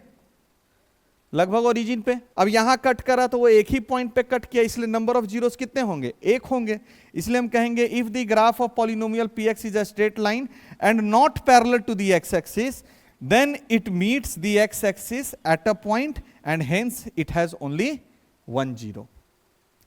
लगभग ओरिजिन पे। अब यहां कट करा तो वो एक ही पॉइंट पे कट किया, इसलिए नंबर ऑफ जीरोस कितने होंगे? एक होंगे। इसलिए हम कहेंगे if the graph of polynomial px is a straight line and not parallel to the X axis, then it meets the x-axis at a point and hence it has only one zero।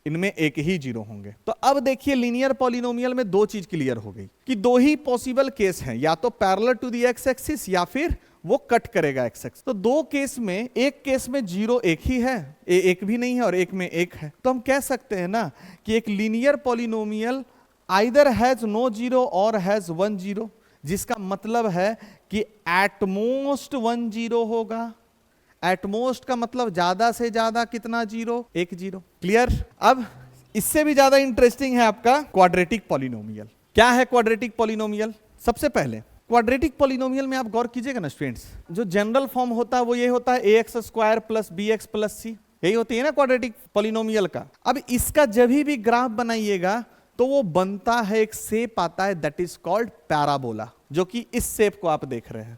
इनमें एक ही zero होंगे। तो अब देखिए linear polynomial में दो चीज clear हो गई कि दो ही पॉसिबल केस हैं, या तो पैरेलल टू द x-axis या फिर वो कट करेगा x-axis। तो दो केस में, एक केस में जीरो एक ही है, एक भी नहीं है, और एक में एक है। तो हम कह सकते हैं ना कि एक linear polynomial either has no zero और हैज वन जीरो, जिसका मतलब है कि एटमोस्ट वन जीरो होगा। एटमोस्ट का मतलब ज्यादा से ज्यादा कितना जीरो? एक जीरो। क्लियर? अब इससे भी ज्यादा इंटरेस्टिंग है आपका क्वाड्रेटिक पॉलिनोमियल। क्या है क्वाड्रेटिक पॉलिनोमियल? सबसे पहले क्वाड्रेटिक पॉलिनोमियल में आप गौर कीजिएगा ना स्टूडेंट्स, जो जनरल फॉर्म होता है वो ये होता है ax² plus bx plus c, यही होती है ना क्वाड्रेटिक पॉलिनोमियल का। अब इसका जब भी ग्राफ बनाइएगा तो वो बनता है, एक शेप आता है दैट इज कॉल्ड पैराबोला, जो कि इस शेप को आप देख रहे हैं,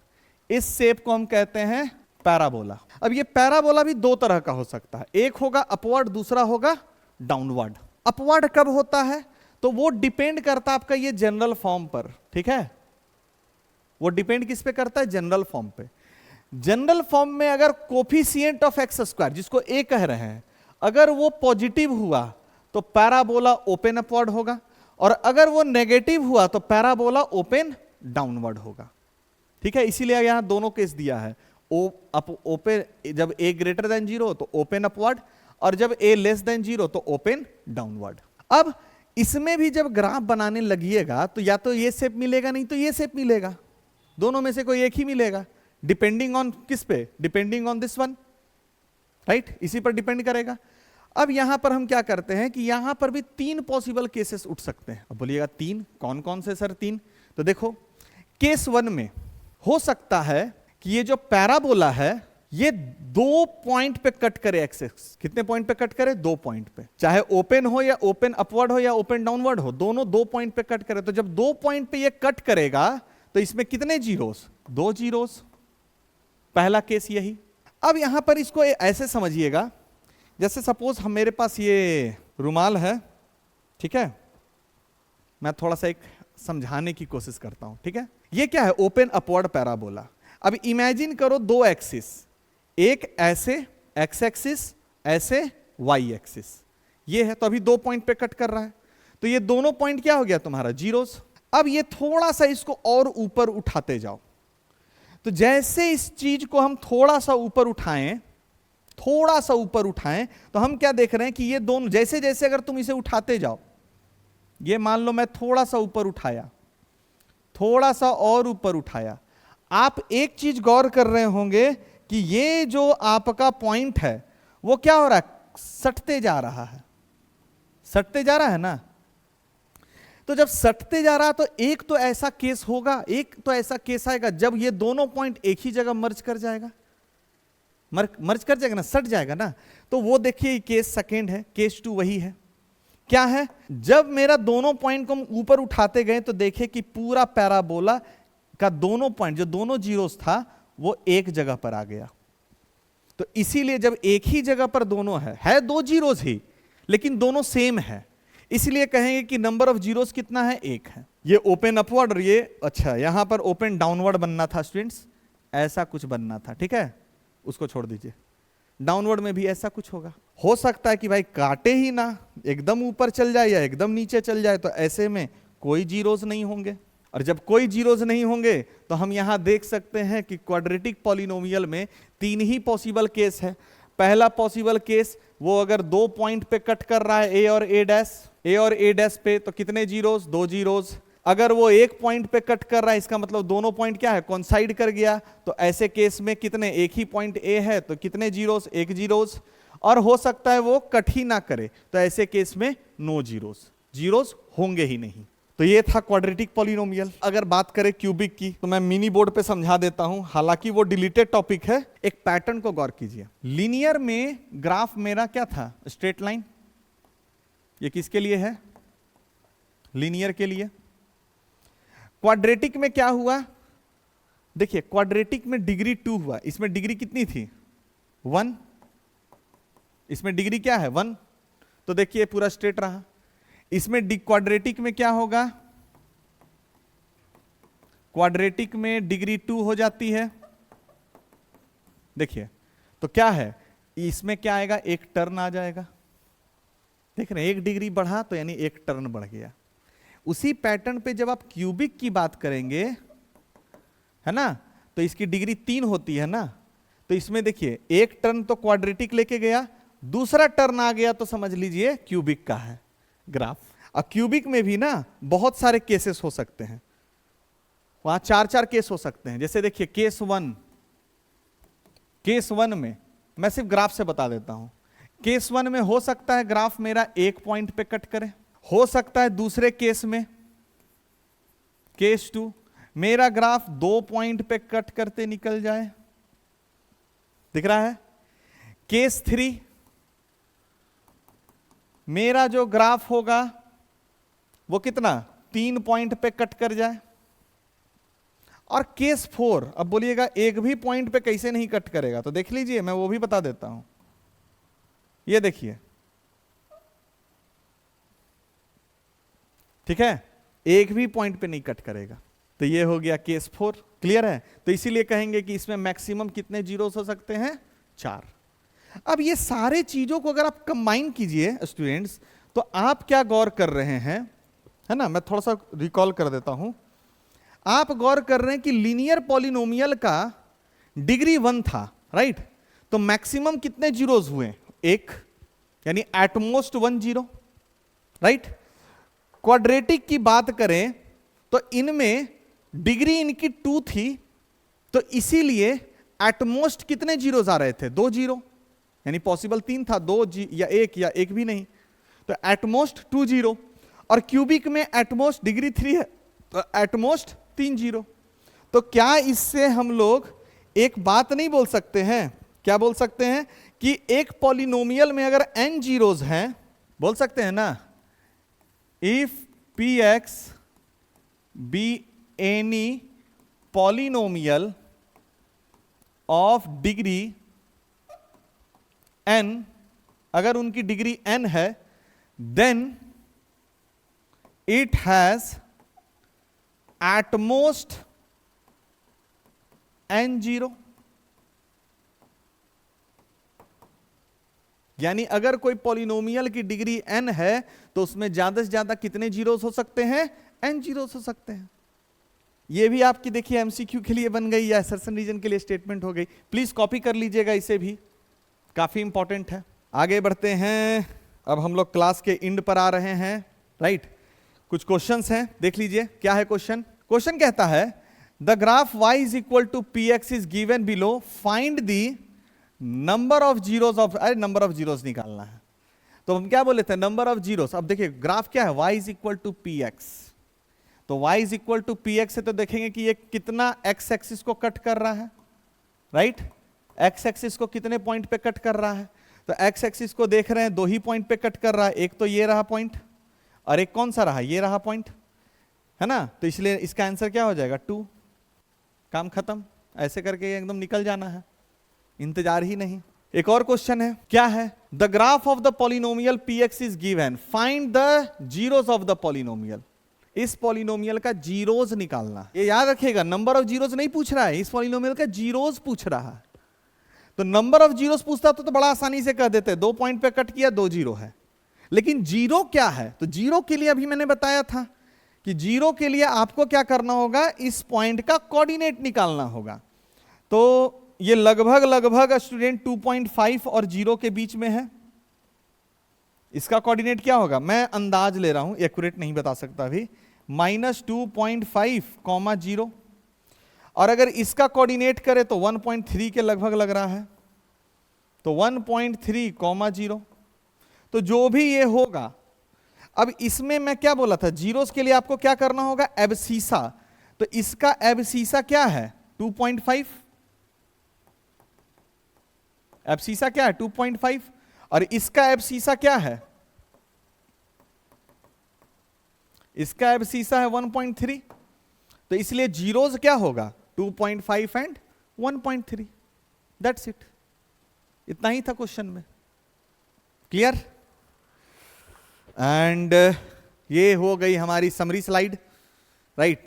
इस शेप को हम कहते हैं पैराबोला। अब ये पैराबोला भी दो तरह का हो सकता है, एक होगा अपवर्ड, दूसरा होगा डाउनवर्ड। अपवर्ड कब होता है? तो वो डिपेंड करता है आपका ये जनरल फॉर्म पर, ठीक है, वो डिपेंड किस पे करता है? जनरल फॉर्म पे। जनरल फॉर्म में अगर कोफिशिएंट ऑफ x², जिसको a कह रहे हैं, अगर वो पॉजिटिव हुआ तो पैराबोला ओपन अपवर्ड होगा, और अगर वो नेगेटिव हुआ तो पैराबोला ओपन डाउनवर्ड होगा। ठीक है, इसीलिए यहां दोनों केस दिया है, ओपन जब a ग्रेटर देन 0 तो ओपन अपवर्ड, और जब a लेस देन 0 तो ओपन डाउनवर्ड। अब इसमें भी जब ग्राफ बनाने लगिएगा तो या तो ये शेप मिलेगा, नहीं तो ये शेप मिलेगा, दोनों में से कोई एक ही मिलेगा, डिपेंडिंग ऑन किस पे? Depending on this one, right, इसी पर डिपेंड करेगा। अब यहां पर हम क्या करते हैं कि यहां पर भी तीन पॉसिबल केसेस उठ सकते हैं। अब बोलिएगा तीन, कौन कौन से सर तीन? तो देखो, केस 1 में हो सकता है कि ये जो पैराबोला है ये दो पॉइंट पे कट करे एक्सिस। कितने पॉइंट पे कट करे? दो पॉइंट पे, चाहे ओपन हो या ओपन अपवर्ड हो या ओपन डाउनवर्ड हो, दोनों दो पॉइंट पे कट करे। तो जब दो पॉइंट पे ये कट करेगा तो इसमें कितने जीरोस? दो जीरोस, पहला केस यही। अब यहां पर इसको ऐसे समझिएगा, जैसे सपोज हम, मेरे पास ये रुमाल है, ठीक है, मैं थोड़ा सा एक समझाने की कोशिश करता हूं, ठीक है। ये क्या है? Open upward parabola. अब इमेजिन करो दो एक्सिस, एक ऐसे एक्स एक्सिस ऐसे वाई एक्सिस, ये है। तो अभी 2 पॉइंट पे कट कर रहा है, तो ये दोनों पॉइंट क्या हो गया तुम्हारा, जीरोस। अब ये थोड़ा सा इसको और ऊपर उठाते जाओ, तो जैसे इस चीज को हम थोड़ा सा ऊपर उठाएं, थोड़ा सा ऊपर उठाएं, तो हम क्या देख रहे हैं कि ये दोनों जैसे जैसे अगर तुम इसे उठाते जाओ, ये मान लो मैं थोड़ा सा ऊपर उठाया, थोड़ा सा और ऊपर उठाया, आप एक चीज गौर कर रहे होंगे कि ये जो आपका पॉइंट है वो क्या हो रहा है, सटते जा रहा है, सटते जा रहा है ना। तो जब सटते जा रहा तो एक तो ऐसा केस होगा, एक तो ऐसा केस आएगा जब ये दोनों पॉइंट एक ही जगह मर्ज कर जाएगा, मर्ज कर जाएगा ना, सट जाएगा ना। तो वो देखिए केस सेकेंड है, केस 2 वही है। क्या है, जब मेरा दोनों पॉइंट को हम ऊपर उठाते गए तो देखे कि पूरा पैराबोला का दोनों पॉइंट, जो दोनों जीरोस था, वो एक जगह पर आ गया। तो इसीलिए जब एक ही जगह पर दोनों है दो जीरोस ही, लेकिन दोनों सेम है, इसलिए कहेंगे कि नंबर ऑफ जीरोस कितना है, 1 है। ये ओपन अपवर्ड और ये, अच्छा यहां पर ओपन डाउनवर्ड बनना था स्टूडेंट्स, ऐसा कुछ बनना था, ठीक है, उसको छोड़ दीजिए। डाउनवर्ड में भी ऐसा कुछ होगा। हो सकता है कि भाई काटे ही ना, एकदम ऊपर चल जाए या एकदम नीचे चल जाए, तो ऐसे में कोई जीरोस नहीं होंगे। और जब कोई जीरोस नहीं होंगे तो हम यहां देख सकते हैं कि क्वाड्रेटिक पॉलिनोमियल में 3 ही पॉसिबल केस है। पहला पॉसिबल केस, वो अगर 2 पॉइंट पे कट कर रहा है, ए और ए डैश पे, तो कितने जीरोस, 2 जीरोस। अगर वो 1 पॉइंट पे कट कर रहा है, इसका मतलब दोनों पॉइंट क्या है, कॉन्साइड कर गया, तो ऐसे केस में कितने, एक ही पॉइंट ए है तो कितने जीरोस, 1 जीरोस। और हो सकता है वो कट ही ना करे, तो ऐसे केस में नो जीरोस, जीरोस होंगे ही नहीं। तो ये था क्वाड्रेटिक पॉलिनोमियल। अगर बात करें क्यूबिक की, तो मैं मिनी बोर्ड पे समझा देता हूं, हालांकि वो डिलीटेड टॉपिक है। एक पैटर्न को गौर कीजिए। लीनियर में ग्राफ मेरा क्या था, स्ट्रेट लाइन। ये किसके लिए है, लीनियर के लिए। क्वाड्रेटिक में क्या हुआ, देखिए क्वाड्रेटिक में डिग्री 2 हुआ, इसमें डिग्री कितनी थी, 1, इसमें डिग्री क्या है, 1, तो देखिए पूरा स्ट्रेट रहा। इसमें क्वाड्रेटिक में क्या होगा, क्वाड्रेटिक में डिग्री 2 हो जाती है, देखिए। तो क्या है, इसमें क्या आएगा, एक टर्न आ जाएगा, देख रहे हैं, 1 डिग्री बढ़ा तो यानी 1 टर्न बढ़ गया। उसी पैटर्न पे जब आप क्यूबिक की बात करेंगे, है ना, तो इसकी डिग्री 3 होती है ना, तो इसमें देखिए 1 टर्न तो क्वाड्रेटिक लेके गया, दूसरा टर्न आ गया तो समझ लीजिए क्यूबिक का है ग्राफ। और क्यूबिक में भी ना बहुत सारे केसेस हो सकते हैं, वहां 4-4 केस हो सकते हैं। जैसे देखिए केस 1 में मैं सिर्फ ग्राफ से बता देता हूं। केस 1 में हो सकता है ग्राफ मेरा 1 पॉइंट पे कट करे, हो सकता है दूसरे केस में, केस 2 मेरा ग्राफ 2 पॉइंट पे कट करते निकल जाए, दिख रहा है। केस 3 मेरा जो ग्राफ होगा वो कितना, 3 पॉइंट पे कट कर जाए। और केस 4, अब बोलिएगा एक भी पॉइंट पे कैसे नहीं कट करेगा, तो देख लीजिए मैं वो भी बता देता हूं। ये देखिए, ठीक है, एक भी पॉइंट पे नहीं कट करेगा, तो ये हो गया केस 4। क्लियर है। तो इसीलिए कहेंगे कि इसमें मैक्सिमम कितने जीरोस हो सकते हैं, 4। अब ये सारे चीजों को अगर आप कंबाइन कीजिए स्टूडेंट्स, तो आप क्या गौर कर रहे हैं, है ना, मैं थोड़ा सा रिकॉल कर देता हूं। आप गौर कर रहे हैं कि लीनियर पॉलिनोमियल का डिग्री 1 था, राइट, तो मैक्सिमम कितने जीरोस हुए, 1, यानी एटमोस्ट 1 जीरो, राइट। क्वाड्रेटिक की बात करें तो इनमें डिग्री इनकी 2 थी, तो इसीलिए एटमोस्ट कितने जीरोस आ रहे थे, 2 जीरो, यानी पॉसिबल 3 था, 2 या 1 भी नहीं, तो एटमोस्ट 2 जीरो। और क्यूबिक में एटमोस्ट डिग्री 3 है, तो एटमोस्ट 3 जीरो। तो क्या इससे हम लोग एक बात नहीं बोल सकते हैं, क्या बोल सकते हैं कि एक पॉलिनोमियल में अगर n जीरोस हैं, बोल सकते हैं ना, if px be any polynomial of degree n, अगर उनकी डिग्री n है, then it has at most n zero. यानी अगर कोई पॉलिनोमियल की डिग्री n है तो उसमें ज्यादा से ज्यादा कितने जीरोस हो सकते हैं? n जीरोस हो सकते हैं। ये भी आपकी देखिए एमसीक्यू के लिए बन गई या असर्शन रीजन के लिए स्टेटमेंट हो गई। प्लीज कॉपी कर लीजिएगा, इसे भी काफी इंपॉर्टेंट है। आगे बढ़ते हैं, अब हम लोग क्लास के एंड पर आ रहे हैं, राइट। कुछ क्वेश्चंस हैं, देख लीजिए क्या है क्वेश्चन। क्वेश्चन कहता है the graph y is equal to P X is given below, find the number of zeros of, अरे नंबर ऑफ जीरोस निकालना है तो हम क्या बोले थे? Number of zeros. अब देखिए ग्राफ क्या है, y is equal to P X, तो y is equal to P X है तो देखेंगे कि ये कितना x एक्सिस को कट कर रहा है, राइट। x एक्सिस को कितने पॉइंट पे कट कर रहा है? तो x एक्सिस को देख रहे हैं 2 ही पॉइंट पे कट कर रहा है, एक तो ये रहा पॉइंट और एक कौन सा रहा? ये रहा पॉइंट, है ना। तो इसलिए इसका आंसर क्या हो जाएगा? 2। काम खत्म, ऐसे करके एकदम निकल जाना है, इंतजार ही नहीं। एक और क्वेश्चन है, क्या है? The graph of the polynomial p X is given, find the zeros of the polynomial. इस पॉलिनोमियल का जीरोस निकालना। ये याद रखिएगा, नंबर ऑफ जीरोस नहीं पूछ रहा है, इस पॉलिनोमियल का जीरोस पूछ रहा है। तो नंबर ऑफ जीरोस पूछता तो बड़ा आसानी से कह देते, 2 पॉइंट पे कट किया 2 जीरो है। लेकिन जीरो क्या है? तो जीरो के लिए अभी मैंने बताया था कि जीरो के लिए आपको क्या करना होगा, इस पॉइंट का कोऑर्डिनेट निकालना होगा। तो ये लगभग स्टूडेंट 2.5 और 0 के बीच में है। इसका कोऑर्डिनेट क्या होगा? मैं अंदाज ले रहा हूं, एक्यूरेट नहीं बता सकता अभी। -2.5, 0। और अगर इसका कोऑर्डिनेट करें तो 1.3 के लगभग लग रहा है, तो 1.3, 0। तो जो भी ये होगा, अब इसमें मैं क्या बोला था, जीरोस के लिए आपको क्या करना होगा? एब्सीसा। तो इसका एब्सीसा क्या है? 2.5। एब्सीसा क्या है? 2.5। और इसका एब्सीसा क्या है? इसका एब्सीसा है 1.3। तो इसलिए जीरोस क्या होगा? 2.5 एंड 1.3। दैट्स इट, इतना ही था क्वेश्चन में। क्लियर? एंड ये हो गई हमारी समरी स्लाइड, राइट।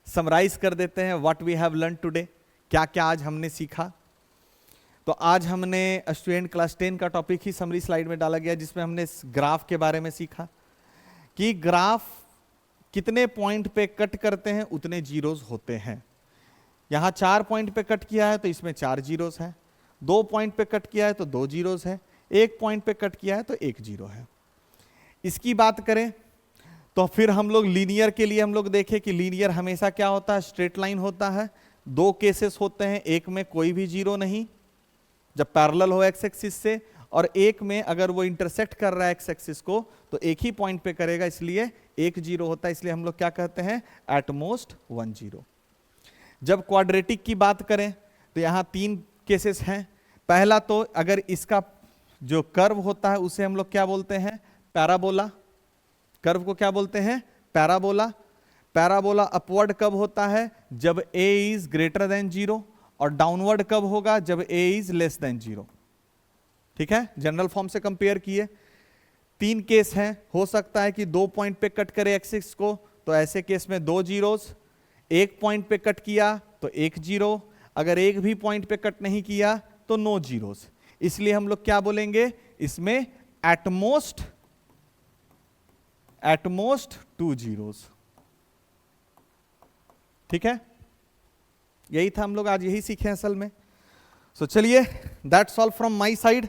समराइज कर देते हैं what we have learn today, क्या क्या आज हमने सीखा। तो आज हमने स्टूडेंट क्लास 10 का टॉपिक ही समरी स्लाइड में डाला गया, जिसमें हमने ग्राफ के बारे में सीखा कि ग्राफ कितने पॉइंट पे कट करते हैं उतने जीरोस होते हैं। यहां 4 पॉइंट पे कट किया है तो इसमें 4 जीरोस हैं, 2 पॉइंट पे कट किया है तो 2 जीरोस है, 1 पॉइंट पे कट किया है तो 1 जीरो है। इसकी बात करें तो फिर हम लोग लीनियर के लिए हम लोग देखें कि लीनियर हमेशा क्या होता है? स्ट्रेट लाइन होता है। 2 केसेस होते हैं, एक में कोई भी जीरो नहीं जब पैरेलल हो एक्स एक्सिस से, और एक में अगर वो इंटरसेक्ट कर रहा है एक्स एक्सिस को तो एक ही पॉइंट पे करेगा, इसलिए 1 जीरो होता है। इसलिए हम लोग क्या कहते हैं? At most 1 zero. जब क्वाड्रेटिक की बात करें तो यहां 3 केसेस हैं। पहला तो अगर इसका जो कर्व होता है उसे हम लोग क्या बोलते हैं? पैराबोला। कर्व को क्या बोलते हैं? पैराबोला। पैराबोला अपवर्ड कब होता है? जब a इज ग्रेटर देन 0, और डाउनवर्ड कब होगा? जब a इज लेस देन 0। ठीक है, जनरल फॉर्म से कंपेयर किए। 3 केस हैं, हो सकता है कि 2 पॉइंट पे कट करे एक्सिस को तो ऐसे केस में 2 जीरोस, 1 पॉइंट पे कट किया तो 1 जीरो, अगर एक भी पॉइंट पे कट नहीं किया तो नो जीरोस। इसलिए हम लोग क्या बोलेंगे इसमें? At most 2 zeros. ठीक है, यही था, हम लोग आज यही सीखे असल में। सो चलिए, that's all from my side.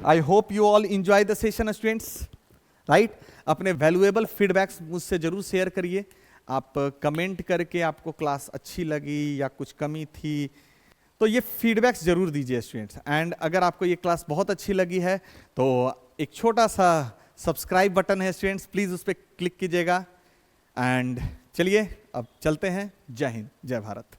I hope you all enjoy the session students, right. अपने वैल्यूएबल फीडबैक्स मुझसे जरूर शेयर करिए। आप कमेंट करके आपको क्लास अच्छी लगी या कुछ कमी थी तो ये फीडबैक्स जरूर दीजिए स्टूडेंट्स। एंड अगर आपको ये क्लास बहुत अच्छी लगी है तो एक छोटा सा सब्सक्राइब बटन है स्टूडेंट्स, प्लीज उस पर क्लिक कीजिएगा। एंड चलिए अब चलते हैं। जय हिंद, जय भारत।